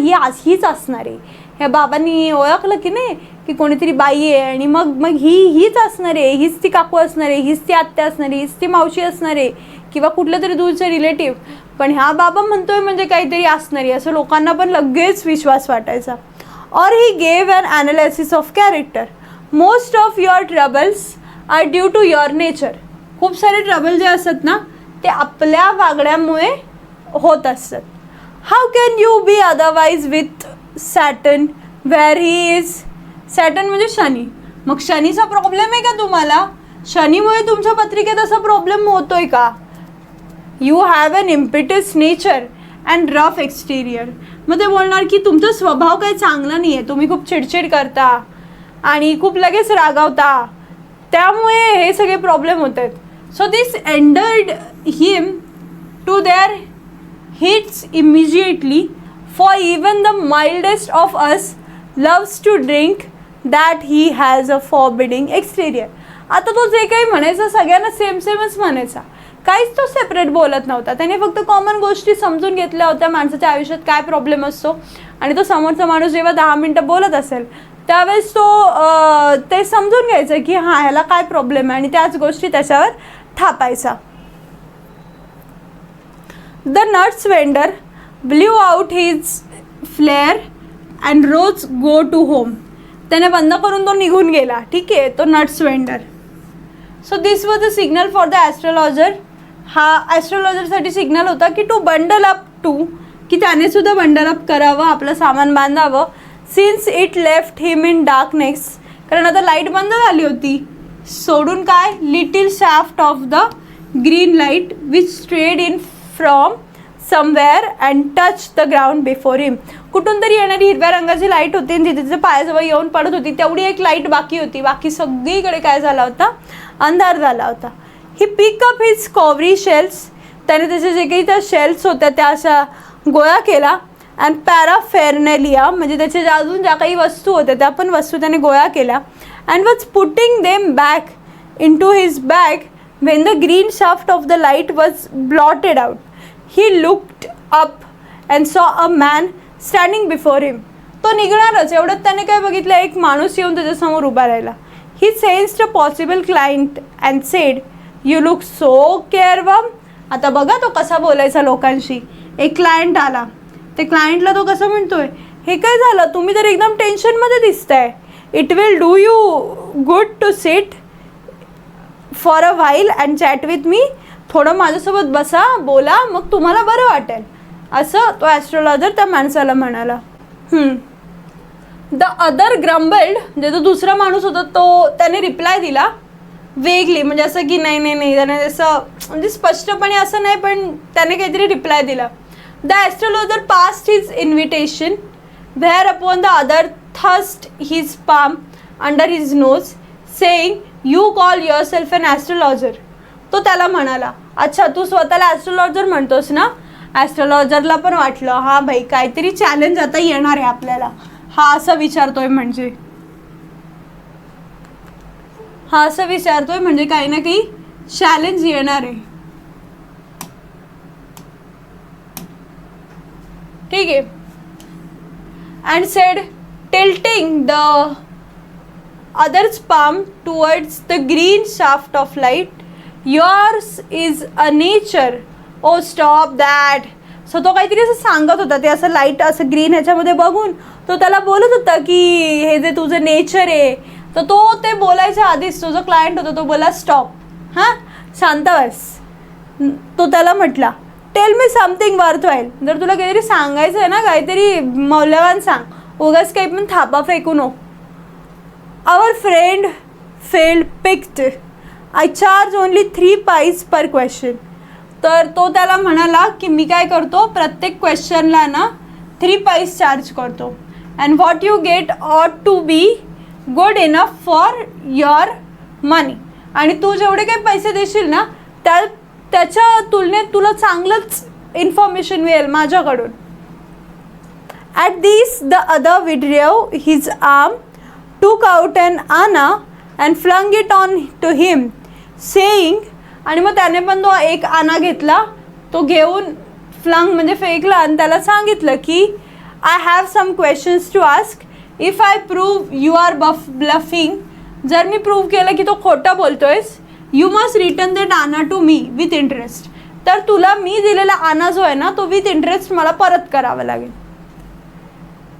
[SPEAKER 1] हीच असणार आहे. ह्या बाबांनी ओळखलं की नाही की कोणीतरी बाई आहे आणि मग हीच असणार आहे, हीच ती काकू असणार आहे, हीच ती आत्या असणार आहे, हीच ती मावशी असणार आहे किंवा कुठलं तरी दूरचं रिलेटिव्ह. पण ह्या बाबा म्हणतोय म्हणजे काहीतरी असणार आहे, असं लोकांना पण लगेच विश्वास वाटायचा. Or he gave an analysis of character. Most of your troubles are due to your nature. खूप सारे ट्रबल जे असतात ना ते आपल्या वागण्यामुळे होत असतात. How can you be otherwise with Saturn where he is? Saturn म्हणजे शनी. मग शनीचा प्रॉब्लेम आहे का तुम्हाला? शनीमुळे तुमच्या पत्रिकेत असा प्रॉब्लेम होतोय का? You have an impetuous nature and rough exterior. मग ते बोलणार की तुमचा स्वभाव काही चांगला नाही आहे, तुम्ही खूप चिडचिड करता आणि खूप लगेच रागावता, त्यामुळे हे सगळे प्रॉब्लेम होत आहेत. So this endeared him to their hearts immediately. For even the mildest of us loves to drink that he has a forbidding exterior. आता तो जे काही म्हणायचा सगळ्यांना सेमच म्हणायचा, काहीच तो सेपरेट बोलत नव्हता. त्याने फक्त कॉमन गोष्टी समजून घेतल्या होत्या, माणसाच्या आयुष्यात काय प्रॉब्लेम असतो, आणि तो समोरचा माणूस जेव्हा 10 मिनटं बोलत असेल त्यावेळेस तो ते समजून घ्यायचं की हां ह्याला काय प्रॉब्लेम आहे आणि त्याच गोष्टी त्याच्यावर थापायचा. The nuts vendor blew out his flare and rose go to home. त्याने बंद करून तो निघून गेला. ठीक आहे, तो nuts vendor. So this was the signal for the astrologer. हा ॲस्ट्रोलॉजरसाठी सिग्नल होता की टू बंडल अप टू, की त्याने सुद्धा बंडल अप करावं, आपलं सामान बांधावं. Since it left him in darkness, कारण आता लाईट बंद झाली होती. सोडून काय, little shaft of the green light which strayed in from somewhere and touch the ground before him. कुठून तरी येणारी हिरव्या रंगाची लाईट होती आणि तिथे पायाजवळ येऊन पडत होती. तेवढी एक लाईट बाकी होती, बाकी सगळीकडे काय झाला होता, अंधार झाला होता. ही पिक अप हिज कॉवरी शेल्स. त्याने त्याचे जे काही त्या शेल्स होत्या त्या अशा गोळा केला. अँड पॅराफेर्नेलिया म्हणजे त्याच्या ज्या अजून ज्या काही वस्तू होत्या त्या पण वस्तू त्याने गोळा केल्या. And was putting them back into his bag when the green shaft of the light was blotted out. He looked up and saw a man standing before him. तो निघणारच एवढ्यात त्याने काय बघितलं, एक माणूस येऊन त्याच्यासमोर उभा राहिला. He sensed a possible client and said, you look so careworn. आता बघा तो कसा बोलायचा लोकांशी. एक क्लायंट आला, ते क्लायंटला तो कसं म्हणतोय, हे काय झालं, तुम्ही तर एकदम टेन्शनमध्ये दिसताय. It will do you good to sit for a while and chat with me. थोडं माझ्यासोबत बसा, बोला, मग तुम्हाला बरं वाटेल, असं तो ॲस्ट्रोलॉजर त्या माणसाला म्हणाला. द अदर ग्रम्बल्ड, म्हणजे तो दुसरा माणूस होता तो त्याने रिप्लाय दिला वेगली, म्हणजे असं की नाही त्याने असं म्हणजे स्पष्टपणे असं नाही, पण त्याने काहीतरी रिप्लाय दिला. The astrologer passed his invitation whereupon the other thrust his palm under his nose saying, you call yourself an astrologer. तो त्याला म्हणाला, अच्छा तू स्वतःला ॲस्ट्रोलॉजर म्हणतोस ना. ॲस्ट्रोलॉजरला पण वाटलं हा भाई काहीतरी चॅलेंज आता येणार आहे आपल्याला, हा असं विचारतोय म्हणजे काही ना काही चॅलेंज येणार आहे. ठीक आहे. And sed tilting the others palm towards the green shaft of light, yours is a nature, oh stop that. So तो काहीतरी असं सांगत होता, ते असं लाईट असं ग्रीन ह्याच्यामध्ये बघून तो त्याला बोलत होता की हे जे तुझं नेचर आहे. तर तो ते बोलायच्या आधीच तो जो क्लायंट होता तो बोला स्टॉप, हां शांत बस. तो त्याला म्हटला टेल मी समथिंग वर्थवाईल. जर तुला काहीतरी सांगायचं आहे ना, काहीतरी मौल्यवान सांग, उगाच काही पण थापा फेकू नको. Our friend failed picked. I charge only 3 pies per question. तर तो त्याला म्हणाला की मी काय करतो, प्रत्येक क्वेश्चनला ना 3 pies चार्ज करतो. And what you get ought to be good enough for your money. आणि तू जेवढे काही पैसे देशील ना त्याच्या तुलनेत तुला चांगलंच इन्फॉर्मेशन मिळेल माझ्याकडून. At this the other withdrew his arm, took out an anna and flung it on to him, saying, आणि मग त्याने पण तो एक आना घेतला, तो घेऊन फ्लंग म्हणजे फेकला आणि त्याला सांगितलं की I have some questions to ask. If I prove you are bluffing, जर मी प्रूव्ह केलं की तो खोटं बोलतोयस, you must return that anna to me with interest. तर तुला मी दिलेला आना जो आहे ना तो विथ इंटरेस्ट मला परत करावा लागेल.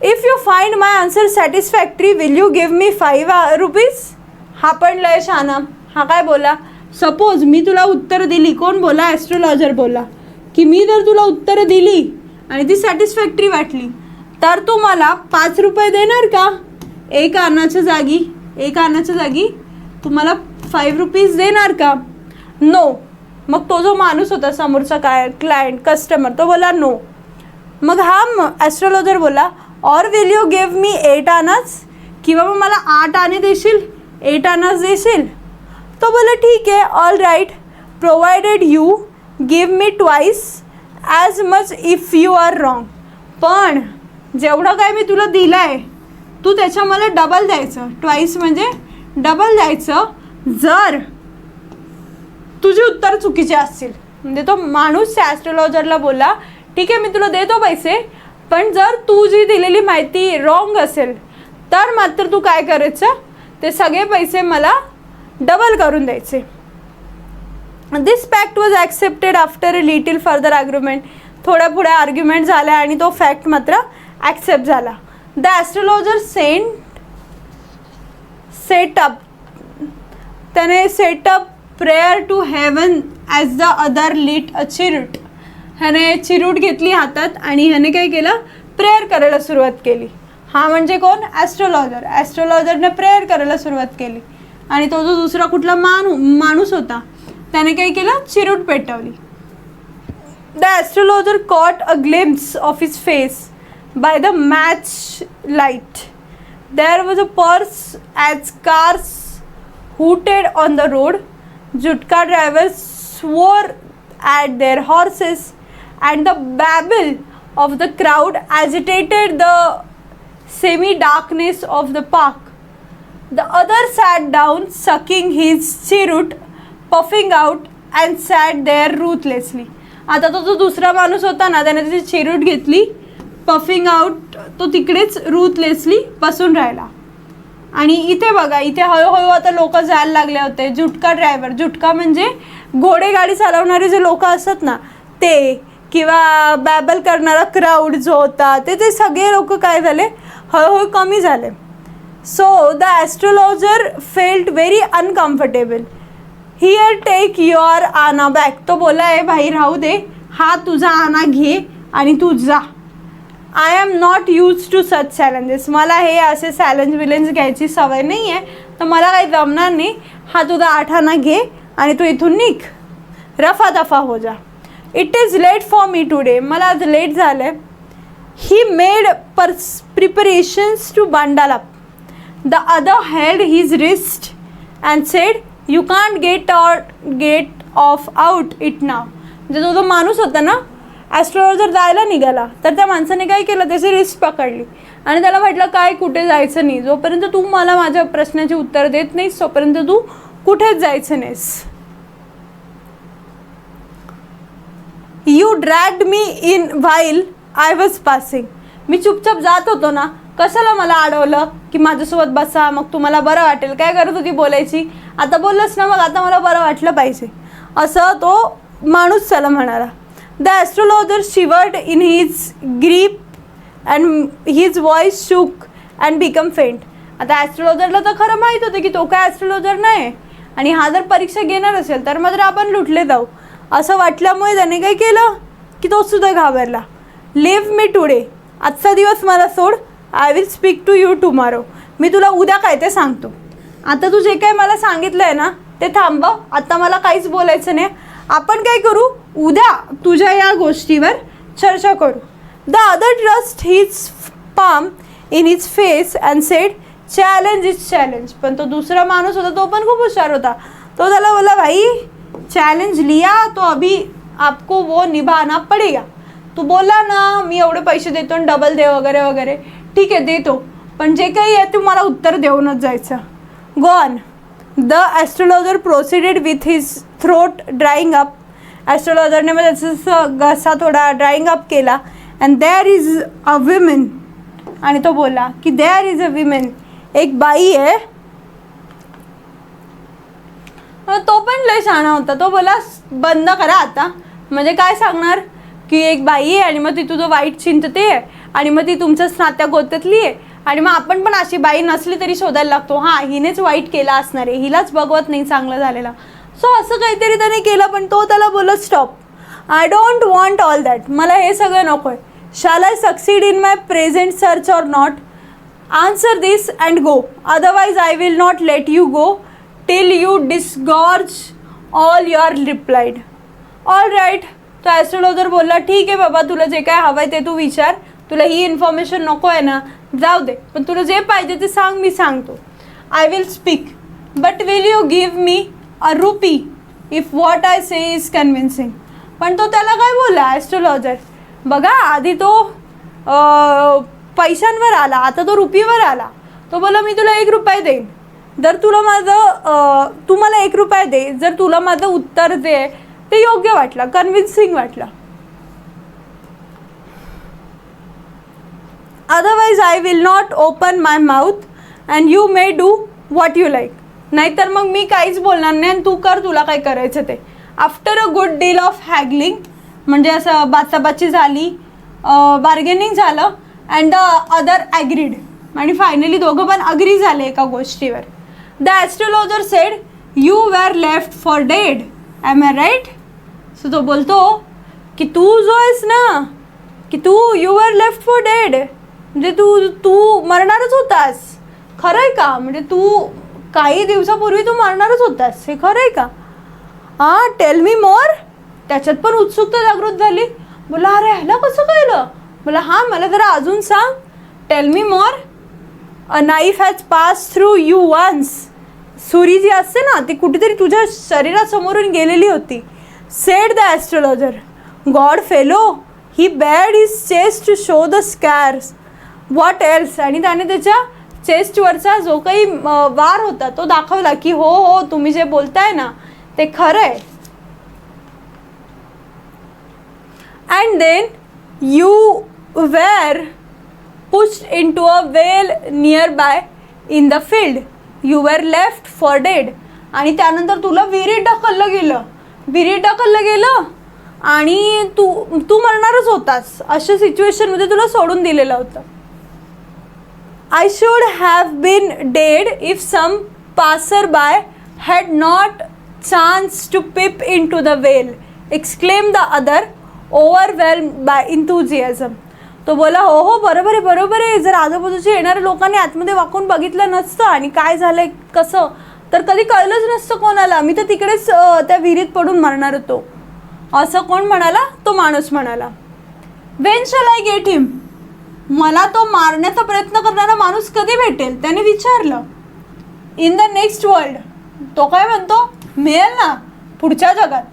[SPEAKER 1] If you find my answer satisfactory will you give me 5 rupees. हा पण लय शाना. हा काय बोला, सपोज मी तुला उत्तर दिली, कोण बोला, ॲस्ट्रोलॉजर बोला की मी जर तुला उत्तरं दिली आणि ती सॅटिस्फॅक्टरी वाटली तर तू मला 5 रुपये देणार का? एक आनाच्या जागी तुम्हाला 5 रुपीज देणार का? नो. मग तो जो माणूस होता समोरचा क्लायंट कस्टमर तो बोला नो. मग हा ॲस्ट्रोलॉजर बोला और विल यू गिव्ह मी 8 आनाज, किंवा मग मला 8 आने देशील, 8 आनाज देशील. तो बोला ठीक आहे, all right, provided you give me twice as much if you are wrong. पण जेवढं काय मी तुला दिलं आहे तू त्याच्या मला डबल द्यायचं. ट्वाईस म्हणजे डबल द्यायचं जर तुझी उत्तर चुकीचे असतील. म्हणजे तो माणूस त्या ॲस्ट्रोलॉजरला बोला ठीक आहे मी तुला देतो पैसे, पण जर तू जी दिलेली माहिती रॉंग असेल तर मात्र तू काय करायचं, ते सगळे पैसे मला डबल करून द्यायचे. This pact was accepted after a little further argument. थोड्या पुढे आर्ग्युमेंट झाल्या आणि तो फॅक्ट मात्र ॲक्सेप्ट झाला. द ॲस्ट्रोलॉजर सेटअप त्याने set up prayer to heaven as the other lit a cheroot. ह्याने चिरूट घेतली हातात आणि ह्याने काय केलं, प्रेयर करायला सुरुवात केली. हा म्हणजे कोण, ॲस्ट्रोलॉजर. ॲस्ट्रोलॉजरने प्रेयर करायला सुरुवात केली आणि तो जो दुसरा कुठला माणूस होता त्याने काय केलं, चिरूट पेटवली. The astrologer caught a glimpse of his face by the match light. There was a pause as cars hooted on the road. Jutka drivers swore at their horses and the babble of the crowd agitated the semi-darkness of the park. The other sat down, sucking his cheroot, puffing out and sat there ruthlessly. आता तो जो दुसरा माणूस होता ना त्याने त्याची चिरूट घेतली, पफिंग आउट, तो तिकडेच रूथलेसली बसून राहिला. आणि इथे बघा, इथे हळूहळू आता लोक जायला लागले होते. जुटका ड्रायव्हर, जुटका म्हणजे घोडेगाडी चालवणारे जे लोक असतात ना ते, किंवा बॅबल करणारा क्राऊड जो होता ते सगळे लोक काय झाले, हळूहळू कमी झाले. So the astrologer felt very uncomfortable. Here take your anna back. तो बोला आहे भाई राहू दे, हा तुझा आना घे आणि तू जा. I am not use to such challenges. मला हे असे चॅलेंज घ्यायची सवय नाही आहे, तर मला काही जमणार नाही. हा तुझा 8 आना घे आणि तू इथून निघ, रफा दफा हो जा. It is late for me today. मला आज लेट झालं आहे. He made preparations to bundle up. The other held his wrist and said you can't get off out it now. म्हणजे जो माणूस होता ना ॲस्ट्रोलॉजर जायला निघाला तर त्या माणसाने काय केलं, त्याची रिस्ट पकडली आणि त्याला म्हटलं काय कुठे जायचं नाही, जोपर्यंत तू मला माझ्या प्रश्नाची उत्तर देत नाहीस तोपर्यंत तू कुठेच जायचं नाहीस. You dragged me in while I was passing. मी चुपचाप जात होतो ना, कशाला मला अडवलं की माझ्यासोबत बसा, मग तुम्हाला बरं वाटेल. काय करत होती बोलायची, आता बोललंच ना, मग आता मला बरं वाटलं पाहिजे, असं तो माणूस त्याला म्हणाला. The astrologer shivered in his grip and his voice shook and become faint. आता ॲस्ट्रोलॉजरला तर खरं माहीत होतं की तो काय ॲस्ट्रोलॉजर नाही, आणि हा जर परीक्षा घेणार असेल तर मात्र आपण लुटले जाऊ असं वाटल्यामुळे त्याने काय केलं की तो सुद्धा घाबरला. लिव्ह मी टुडे, आजचा दिवस मला सोड. I will speak to you tomorrow, मी तुला उद्या काय ते सांगतो. आता तू जे काय मला सांगितलं आहे ना ते थांबव, आता मला काहीच बोलायचं नाही. आपण काय करू, उद्या तुझ्या या गोष्टीवर चर्चा करू. The other trust his palm in his face and sed challenge is challenge. पण तो दुसरा माणूस होता तो पण खूप हुशार होता. तो त्याला बोला, भाई चॅलेंज लिया तो अभी आपको वो निभाना पडेगा. तू बोला ना मी एवढे पैसे देतो आणि डबल दे वगैरे वगैरे, ठीक आहे देतो, पण जे काही आहे तू मला उत्तर देऊनच जायचं. Go on. The astrologer proceeded with his throat drying up. ॲस्ट्रोलॉजरने मग त्याचा घसा थोडा ड्राईंग अप केला. And there is a women, आणि तो बोला की देअर इज अ विमेन, एक बाई आहे. तो पण लय शहाणा होता. तो बोला बंद करा आता, म्हणजे काय सांगणार की एक बाई आहे आणि मग ती तुझं वाईट चिंतते आहे आणि मग ती तुमच्याच नात्या गोत्यातली आहे, आणि मग आपण पण अशी बाई नसली तरी शोधायला लागतो, हां हिनेच वाईट केला असणार आहे, हिलाच बघवत नाही चांगलं झालेला. सो असं काहीतरी त्याने केलं. पण तो त्याला बोलत stop, I don't want all that, मला हे सगळं नको आहे. Shall I succeed in my present search or not? Answer this and go, otherwise I will not let you go till you disgorge all your replied. All right. तो astrologer बोलला, ठीक आहे बाबा, तुला जे काय हवं आहे ते तू विचार, तुला ही इन्फॉर्मेशन नको आहे ना, जाऊ दे, पण तुला जे पाहिजे ते सांग, मी सांगतो. I will speak, but will you give me a RuPay if what I say is convincing. पण तो त्याला काय बोलला ॲस्ट्रोलॉजर, बघा आधी तो पैशांवर आला, आता तो रुपीवर आला. तो बोला मी तुला 1 रुपया देईन जर तुला माझं तू मला 1 रुपया दे जर तुला माझं उत्तर दे ते योग्य वाटलं, कन्व्हिन्सिंग वाटलं. Otherwise I will not open my mouth and you may do what you like. नाहीतर मग मी काहीच बोलणार नाही आणि तू कर तुला काय करायचं ते. After a good deal of haggling, म्हणजे असं बाचाबाची झाली, बार्गेनिंग झालं, अँड द अदर ॲग्रीड, आणि फायनली दोघं पण अग्री झाले एका गोष्टीवर. The astrologer said you were left for dead, am I right? So तो बोलतो की तू जो आहेस ना की तू you were left for dead, म्हणजे तू मरणारच होतास. खरं आहे का? म्हणजे तू काही दिवसापूर्वी तू मरणारच होतास, हे खरं आहे का? हां, टेल मी मोर. त्याच्यात पण उत्सुकता जागृत झाली. बोला अरे ह्याला कसं कळलं? बोला हां मला जरा अजून सांग. Tell me more. A knife has pass through you once. सुरी जी असते ना ती कुठेतरी तुझ्या शरीरासमोरून गेलेली होती. Said the astrologer. Good fellow, he bared his chest to show the scars. What else? आणि त्याने त्याच्या चेस्टवरचा जो काही वार होता तो दाखवला की हो हो तुम्ही जे बोलताय ना ते खरं आहे. And then you were pushed into a well nearby in the field. You were left for dead. आणि त्यानंतर तुला विहिरीत ढकललं गेलं आणि तू मरणारच होतास. अशा सिच्युएशनमध्ये तुला सोडून दिलेलं होतं. I should have been dead if some passerby had not chanced to peep into the well, exclaimed the other, overwhelmed by enthusiasm. तो बोला हो हो बरोबर आहे. जर आजूबाजूच्या येणाऱ्या लोकांनी आतमध्ये वाकून बघितलं नसतं आणि काय झालंय कसं तर कधी कळलंच नसतं कोणाला. मी तर तिकडेच त्या विहिरीत पडून मरणार होतो. असं कोण म्हणाला? तो माणूस म्हणाला. Wien shall I get him? मला तो मारण्याचा प्रयत्न करणारा माणूस कधी भेटेल? त्याने विचारलं. In the next world. तो काय म्हणतो? मिळेल ना पुढच्या जगात.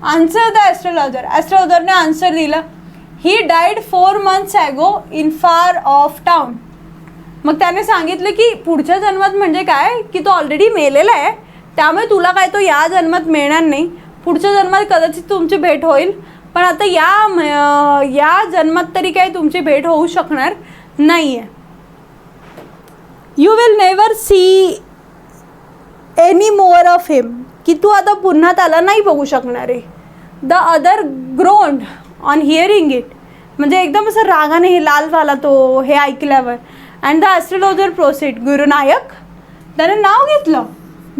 [SPEAKER 1] Answer the astrologer. ॲस्ट्रोलॉजरने आन्सर दिला. He died 4 months ago in far off town. मग त्याने सांगितलं की पुढच्या जन्मात म्हणजे काय की तो ऑलरेडी मेलेला आहे, त्यामुळे तुला काय तो या जन्मात मिळणार नाही. पुढच्या जन्मात कदाचित तुमची भेट होईल, पण आता या जन्मात तरी काही तुमची भेट होऊ शकणार नाही आहे. You will never see any more of him, की तू आता पुन्हा त्याला नाही बघू शकणार आहे. The other groaned on hearing it, म्हणजे एकदम असं रागाने हे लाल झाला तो हे ऐकल्यावर. अँड द ॲस्ट्रोलॉजर प्रोसीड, गुरुनायक, त्याने नाव घेतलं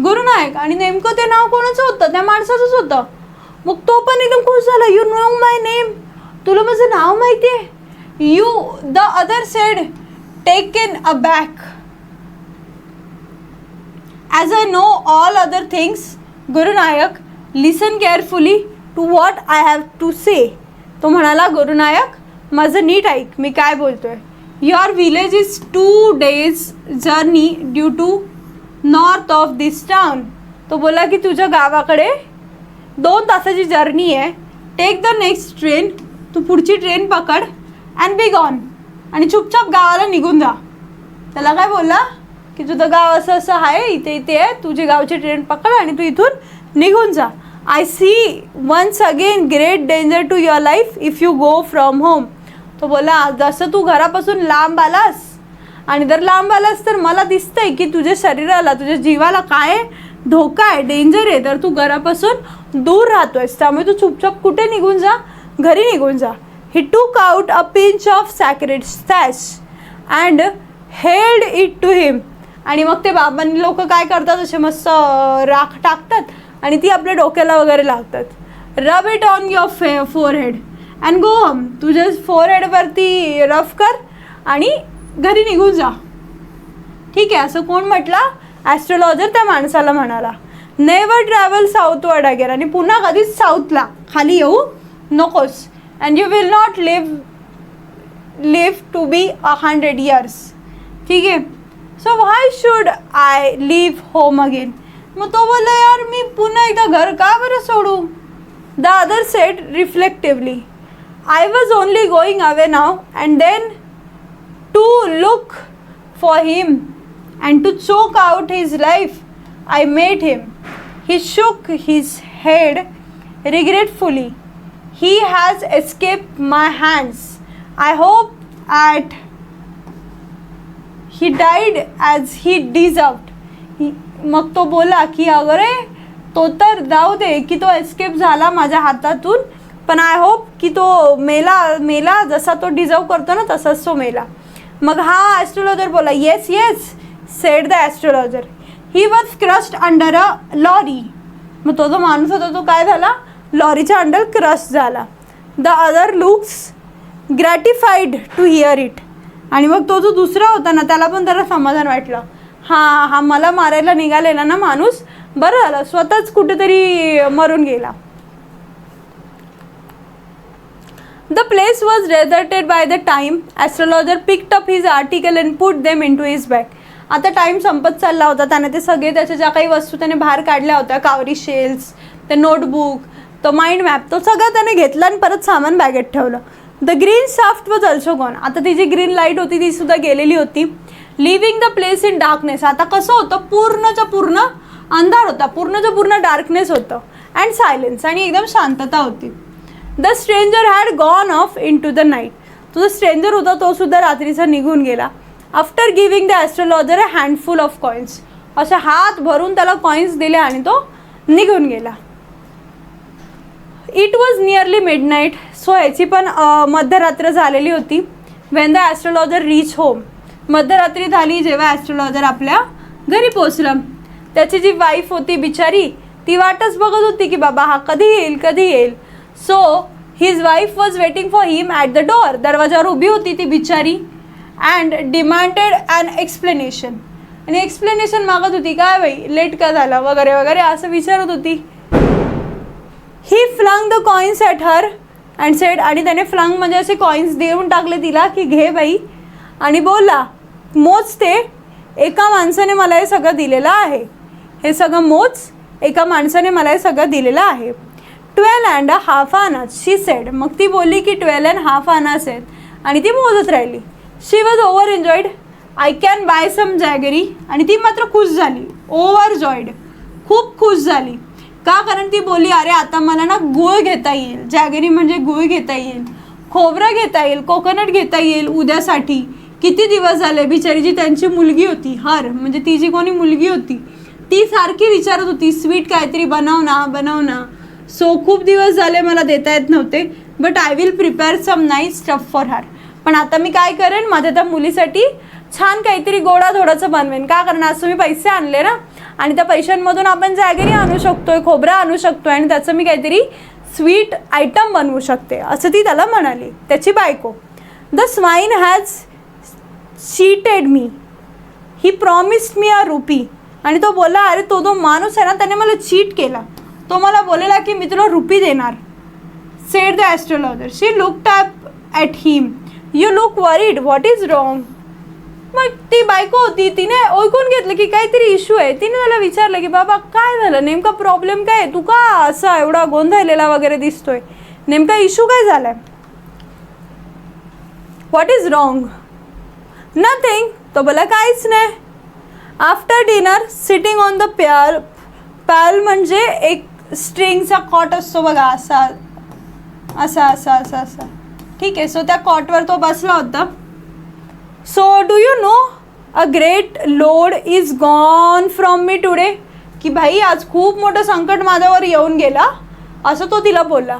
[SPEAKER 1] गुरुनायक, आणि नेमकं ते नाव कोणाचं होतं, त्या माणसाचंच होतं. मग तो पण एकदम खुश झाला. यू नो माय नेम, तुला माझं नाव माहिती आहे. You, the other said, taken aback, as I know all other things, Guru Nayak, listen carefully to what I have to say. तो म्हणाला, गुरुनायक, माझं नीट ऐक, मी काय बोलतोय. Your village is 2 days journey due to north of this town. तो बोला की तुझ्या गावाकडे 2 तासाची जर्नी आहे. टेक द नेक्स्ट ट्रेन, तू पुढची ट्रेन पकड, अँड बी गॉन, आणि चुपचाप गावाला निघून जा. त्याला काय बोलला की तुझं गाव असं असं आहे, इथे इथे आहे, तुझी गावची ट्रेन पकड आणि तू इथून निघून जा. I see once again great danger to your life if you go from home. तो बोला, जसं तू घरापासून लांब आलास, आणि जर लांब आलास तर मला दिसतंय की तुझ्या शरीराला, तुझ्या जीवाला काय धोका आहे, डेंजर आहे, तर तू घरापासून दूर राहतोयस. त्यामुळे तू चुपचाप कुठे निघून जा, घरी निघून जा. He took out a pinch of sacred स्टॅश and held it to him. आणि मग ते बाबांनी लोक काय करतात, असे मस्त राख टाकतात आणि ती आपल्या डोक्याला वगैरे लावतात. Rub it on your forehead and go home. तुझ्या फोरहेडवरती रफ कर आणि घरी निघून जा. ठीक आहे, असं कोण म्हटलं, ॲस्ट्रोलॉजर त्या माणसाला म्हणाला. नेवर ट्रॅव्हल साऊथवर्ड अगेन, आणि पुन्हा कधीच साऊथला खाली येऊ नकोस. And you will not live to be 100 years. ठीक आहे, so why should I leave home again. मग तो बोलला, यार मी पुन्हा एकदा घर का बरं सोडू. The other said reflectively, I was only going away now and then to look for him and to choke out his life I met him. He shook his head regretfully. He has escaped my hands. I hope at he died as he deserved. मग तो बोला की अगरे तो तर जाऊ दे की तो escape झाला माझ्या हातातून, पण आय होप की तो मेला जसा तो डिझर्व करतो ना तसाच तो मेला. मग हा ॲस्ट्रोलॉजर बोला, yes yes said the astrologer. He was crushed under a lorry. मग तो जो माणूस होता तो काय झाला, लॉरीच्या अंडर क्रश झाला. The other looks gratified to hear it. आणि मग तो जो दुसरा होता ना त्याला पण त्याला समाधान वाटलं. हा मला मारायला निघालेला ना माणूस, बरं झालं स्वतःच कुठेतरी मरून गेला. The place was deserted by the time. Astrologer picked up his article and put them into his bag. आता टाईम संपत चालला होता. त्याने ते सगळे त्याच्या ज्या काही वस्तू त्याने बाहेर काढल्या होत्या, कावरी शेल्स, ते नोटबुक, तो माइंड मॅप, तो सगळं त्याने घेतला आणि परत सामान बॅगेत ठेवलं. The green shaft was also gone. आता ती जी ग्रीन लाईट होती ती सुद्धा गेलेली होती. Living the place in darkness. आता कसं होतं, पूर्णच्या पूर्ण अंधार होता, पूर्णच्या पूर्ण डार्कनेस होतं. अँड सायलेन्स, आणि एकदम शांतता होती. The stranger had gone off into the night. तो जो स्ट्रेंजर होता तो सुद्धा रात्रीचा निघून गेला. After giving the astrologer a handful of coins. असे हात भरून त्याला कॉईन्स दिले आणि तो निघून गेला. It was nearly midnight. So ह्याची पण मध्यरात्र झालेली होती. When the astrologer reach home. मध्यरात्री झाली जेव्हा ॲस्ट्रोलॉजर आपल्या घरी पोचला. त्याची जी वाईफ होती बिचारी, ती वाटच बघत होती की बाबा हा कधी येईल. So his wife was waiting for him at the door. दरवाजावर उभी होती ती बिचारी. And demanded an explanation. आणि एक्सप्लेनेशन मागत होती, काय बाई लेट का झाला वगैरे वगैरे असं विचारत होती. He flung the coins at her and said. आणि त्याने फ्लंग म्हणजे असे कॉईन्स देऊन टाकले तिला की घे बाई. आणि बोला, मोज ते, एका माणसाने मला हे सगळं दिलेलं आहे. हे सगळं मोज, एका माणसाने मला हे सगळं दिलेलं आहे. 12.5 आनाज शी सेड. मग ती बोलली की 12.5 आनाज आहेत. आणि ती मोजत राहिली. She was over enjoyed. I can buy some jaggery. आणि ती मात्र खुश झाली. ओव्हर जॉईड, खूप खुश झाली. का? कारण ती बोलली अरे आता मला ना गूळ घेता येईल, जॅगरी म्हणजे गूळ घेता येईल, खोबरं घेता येईल, कोकोनट घेता येईल उद्यासाठी. किती दिवस झाले बिचारी जी त्यांची मुलगी होती हर, म्हणजे ती जी कोणी मुलगी होती ती सारखी विचारत होती स्वीट काहीतरी बनव ना बनव ना. सो खूप दिवस झाले मला देता येत नव्हते, but I will prepare some nice stuff for her. पण आता मी काय करेन, माझ्या त्या मुलीसाठी छान काहीतरी गोडाधोडाचं बनवेन. का? कारण आज तुम्ही पैसे आणले ना, आणि त्या पैशांमधून आपण जॅगरी आणू शकतोय, खोबरं आणू शकतोय, आणि त्याचं मी काहीतरी स्वीट आयटम बनवू शकते, असं ती त्याला म्हणाली, त्याची बायको. The swine has cheated me, he promised me a RuPay. आणि तो बोलला अरे तो माणूस आहे ना त्याने मला चीट केला, तो मला बोलला की मी तुला रुपी देणार. Said the astrologer. She looked up at him. You look worried, what is wrong. मग ती बायको होती, तिने ओळखून घेतलं की काहीतरी इश्यू आहे. तिने त्याला विचारलं की बाबा काय झालं, नेमका प्रॉब्लेम काय आहे, तू का असा एवढा गोंधळलेला वगैरे दिसतोय, नेमका इश्यू काय झालाय. What is wrong. नथिंग. तो बोला काहीच नाही. After dinner sitting on the pyol. Pyol म्हणजे एक स्ट्रिंगचा कॉट असतो बघा, असा असा असा असा असा, ठीक आहे. सो त्या कॉटवर तो बसला होता. So do you know a great load is gone from me today. की भाई आज खूप मोठं संकट माझ्यावर येऊन गेला, असं तो तिला बोलला.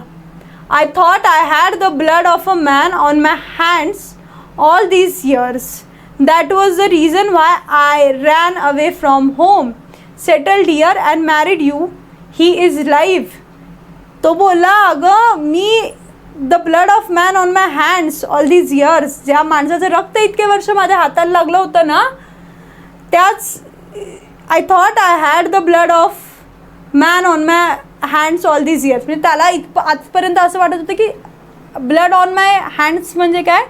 [SPEAKER 1] I thought I had the blood of a man on my hands all these years. That was the reason why I ran away from home, settled here and married you. He is live. तो बोलला अगं me the blood of man on my hands all these years, ज्या माणसाचं रक्त इतके वर्ष माझ्या हाताला लागलं होतं ना, त्याच I thought I had the blood of man on my hands all these years. म्हणजे त्याला आजपर्यंत असं वाटत होतं की ब्लड ऑन माय हँड्स म्हणजे काय,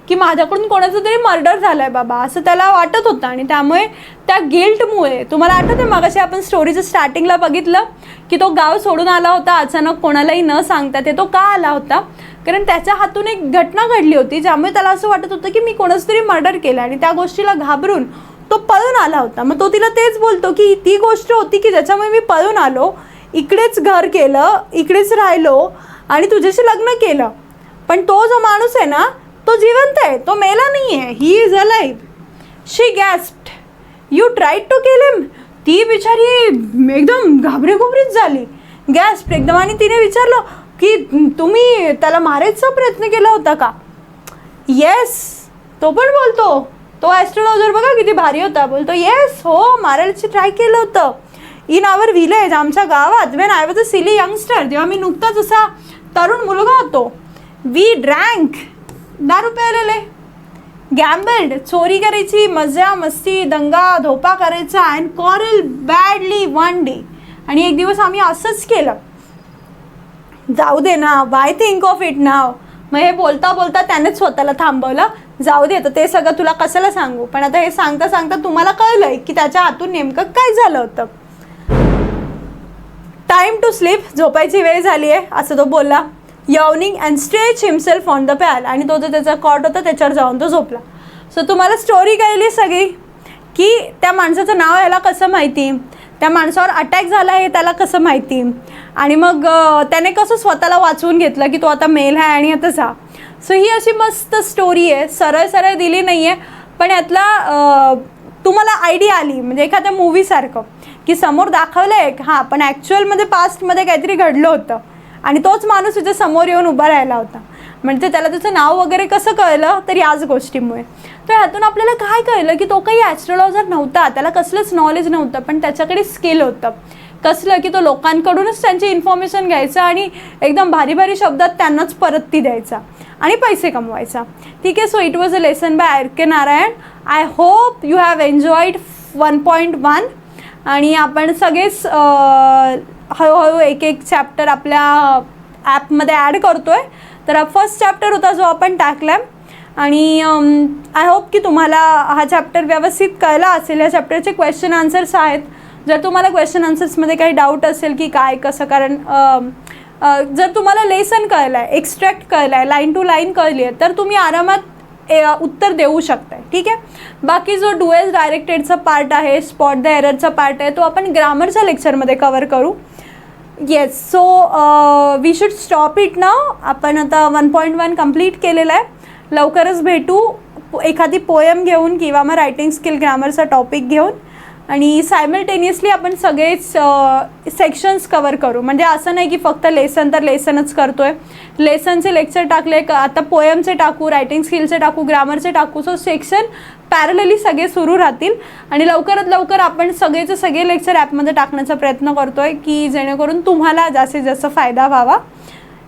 [SPEAKER 1] की माझ्याकडून कोणाचं तरी मर्डर झालं आहे बाबा, असं त्याला वाटत होतं. आणि त्यामुळे त्या गिल्टमुळे, तुम्हाला आठवतं मगाशी आपण स्टोरीचं स्टार्टिंगला बघितलं की तो गाव सोडून आला होता अचानक, कोणालाही न सांगता. ते तो का आला होता, कारण त्याच्या हातून एक घटना घडली होती ज्यामुळे त्याला असं वाटत होतं की मी कोणाचं तरी मर्डर केलं, आणि त्या गोष्टीला घाबरून तो पळून आला होता. मग तो तिला तेच बोलतो की ती गोष्ट होती की ज्याच्यामुळे मी पळून आलो, इकडेच घर केलं, इकडेच राहिलो आणि तुझ्याशी लग्न केलं. पण तो जो माणूस आहे ना तो जिवंत आहे, तो मेला नाही आहे. He is alive. She gasped. You tried to kill him. ती बिचारी एकदम घाबरेघुबरीच झाली, गॅस्प्ड एकदम. आणि तिने विचारलं की तुम्ही त्याला मारायचा प्रयत्न केला होता का. येस. तो पण बोलतो, तो ॲस्ट्रोलॉजर बघा किती भारी होता, बोलतो येस हो मारायची ट्राय केलं होतं इन आवर विलेज, आमच्या गावात. When I was a silly youngster, जेव्हा मी नुकताच असा तरुण मुलगा होतो. वी ड्रँक, दारू प्यायलेले. गॅम्बल्ड, चोरी करायची, मजा मस्ती दंगा धोपा करायचा. And quarrel badly one day. आणि एक दिवस आम्ही असंच केलं. जाऊ दे ना, वाय थिंक ऑफ इट नाव. मग हे बोलता बोलता त्यानेच स्वतःला थांबवलं. जाऊ दे, तर ते सगळं तुला कशाला सांगू, पण आता हे सांगता सांगता तुम्हाला कळलंय की त्याच्या हातून नेमकं काय झालं होतं. टाईम टू स्लीप, झोपायची वेळ झाली आहे, असं तो बोलला. Yawning and stretch himself on the pyol. आणि तो जो त्याचा कॉट होता त्याच्यावर जाऊन तो झोपला. सो तुम्हाला स्टोरी कळली सगळी की त्या माणसाचं नाव याला कसं माहिती, त्या माणसावर अटॅक झाला आहे त्याला कसं माहिती, आणि मग त्याने कसं स्वतःला वाचवून घेतलं की तो आता मेल आहे आणि आता जा. सो ही अशी मस्त स्टोरी आहे, सरळ सरळ दिली नाही आहे, पण यातला तुम्हाला आयडिया आली, म्हणजे एखाद्या मूवीसारखं की समोर दाखवलं आहे हां, पण ॲक्च्युअलमध्ये पास्टमध्ये काहीतरी घडलं होतं आणि तोच माणूस त्याच्या समोर येऊन उभा राहिला होता. म्हणजे त्याला त्याचं नाव वगैरे कसं कळलं तर याच गोष्टीमुळे. तर ह्यातून आपल्याला काय कळलं की तो काही ॲस्ट्रोलॉजर नव्हता, त्याला कसलंच नॉलेज नव्हतं, पण त्याच्याकडे स्किल होतं. कसलं की तो लोकांकडूनच त्यांची इन्फॉर्मेशन घ्यायचा आणि एकदम भारी भारी शब्दात त्यांनाच परत ती द्यायचा आणि पैसे कमवायचा. ठीक आहे. So it was a lesson by R K. Narayan. I hope you have enjoyed 1.1. आणि आपण सगळेच हळूहळू एक एक चॅप्टर आपल्या ॲपमध्ये ॲड करतो आहे. तर हा फर्स्ट चॅप्टर होता जो आपण टाकला आहे, आणि आय होप की तुम्हाला हा चॅप्टर व्यवस्थित कळला असेल. या चॅप्टरचे क्वेश्चन आन्सर्स आहेत. जर तुम्हाला क्वेश्चन आन्सर्समध्ये काही डाऊट असेल की काय कसं, कारण जर तुम्हाला लेसन कळलं आहे, एक्स्ट्रॅक्ट कळलं आहे, लाईन टू लाईन कळली आहे, तर तुम्ही आरामात उत्तर देऊ शकताय. ठीक आहे. बाकी जो डुएल डायरेक्टेडचा पार्ट आहे, स्पॉट द एररचा पार्ट आहे, तो आपण ग्रामरच्या लेक्चरमध्ये कवर करू. Yes. So we should stop it now. आपण आता 1.1 कंप्लीट केलेलं आहे. लवकरच भेटू एखादी पोयम घेऊन किंवा मग रायटिंग स्किल ग्रामरचा टॉपिक घेऊन, आणि सायमल्टेनियसली आपण सगळेच सेक्शन्स कवर करू. म्हणजे असं नाही की फक्त लेसन तर लेसनच करतो आहे. लेसनचे लेक्चर टाकले, आता पोयमचे टाकू, रायटिंग स्किलचे टाकू, ग्रामरचे टाकू. सो सेक्शन पॅरलली सगळे सुरू राहतील आणि लवकरात लवकर आपण सगळेचे सगळे लेक्चर ॲपमध्ये टाकण्याचा प्रयत्न करतो आहे की जेणेकरून तुम्हाला जास्तीत जास्त फायदा व्हावा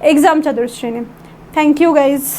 [SPEAKER 1] एक्झामच्या दृष्टीने. Thank you guys.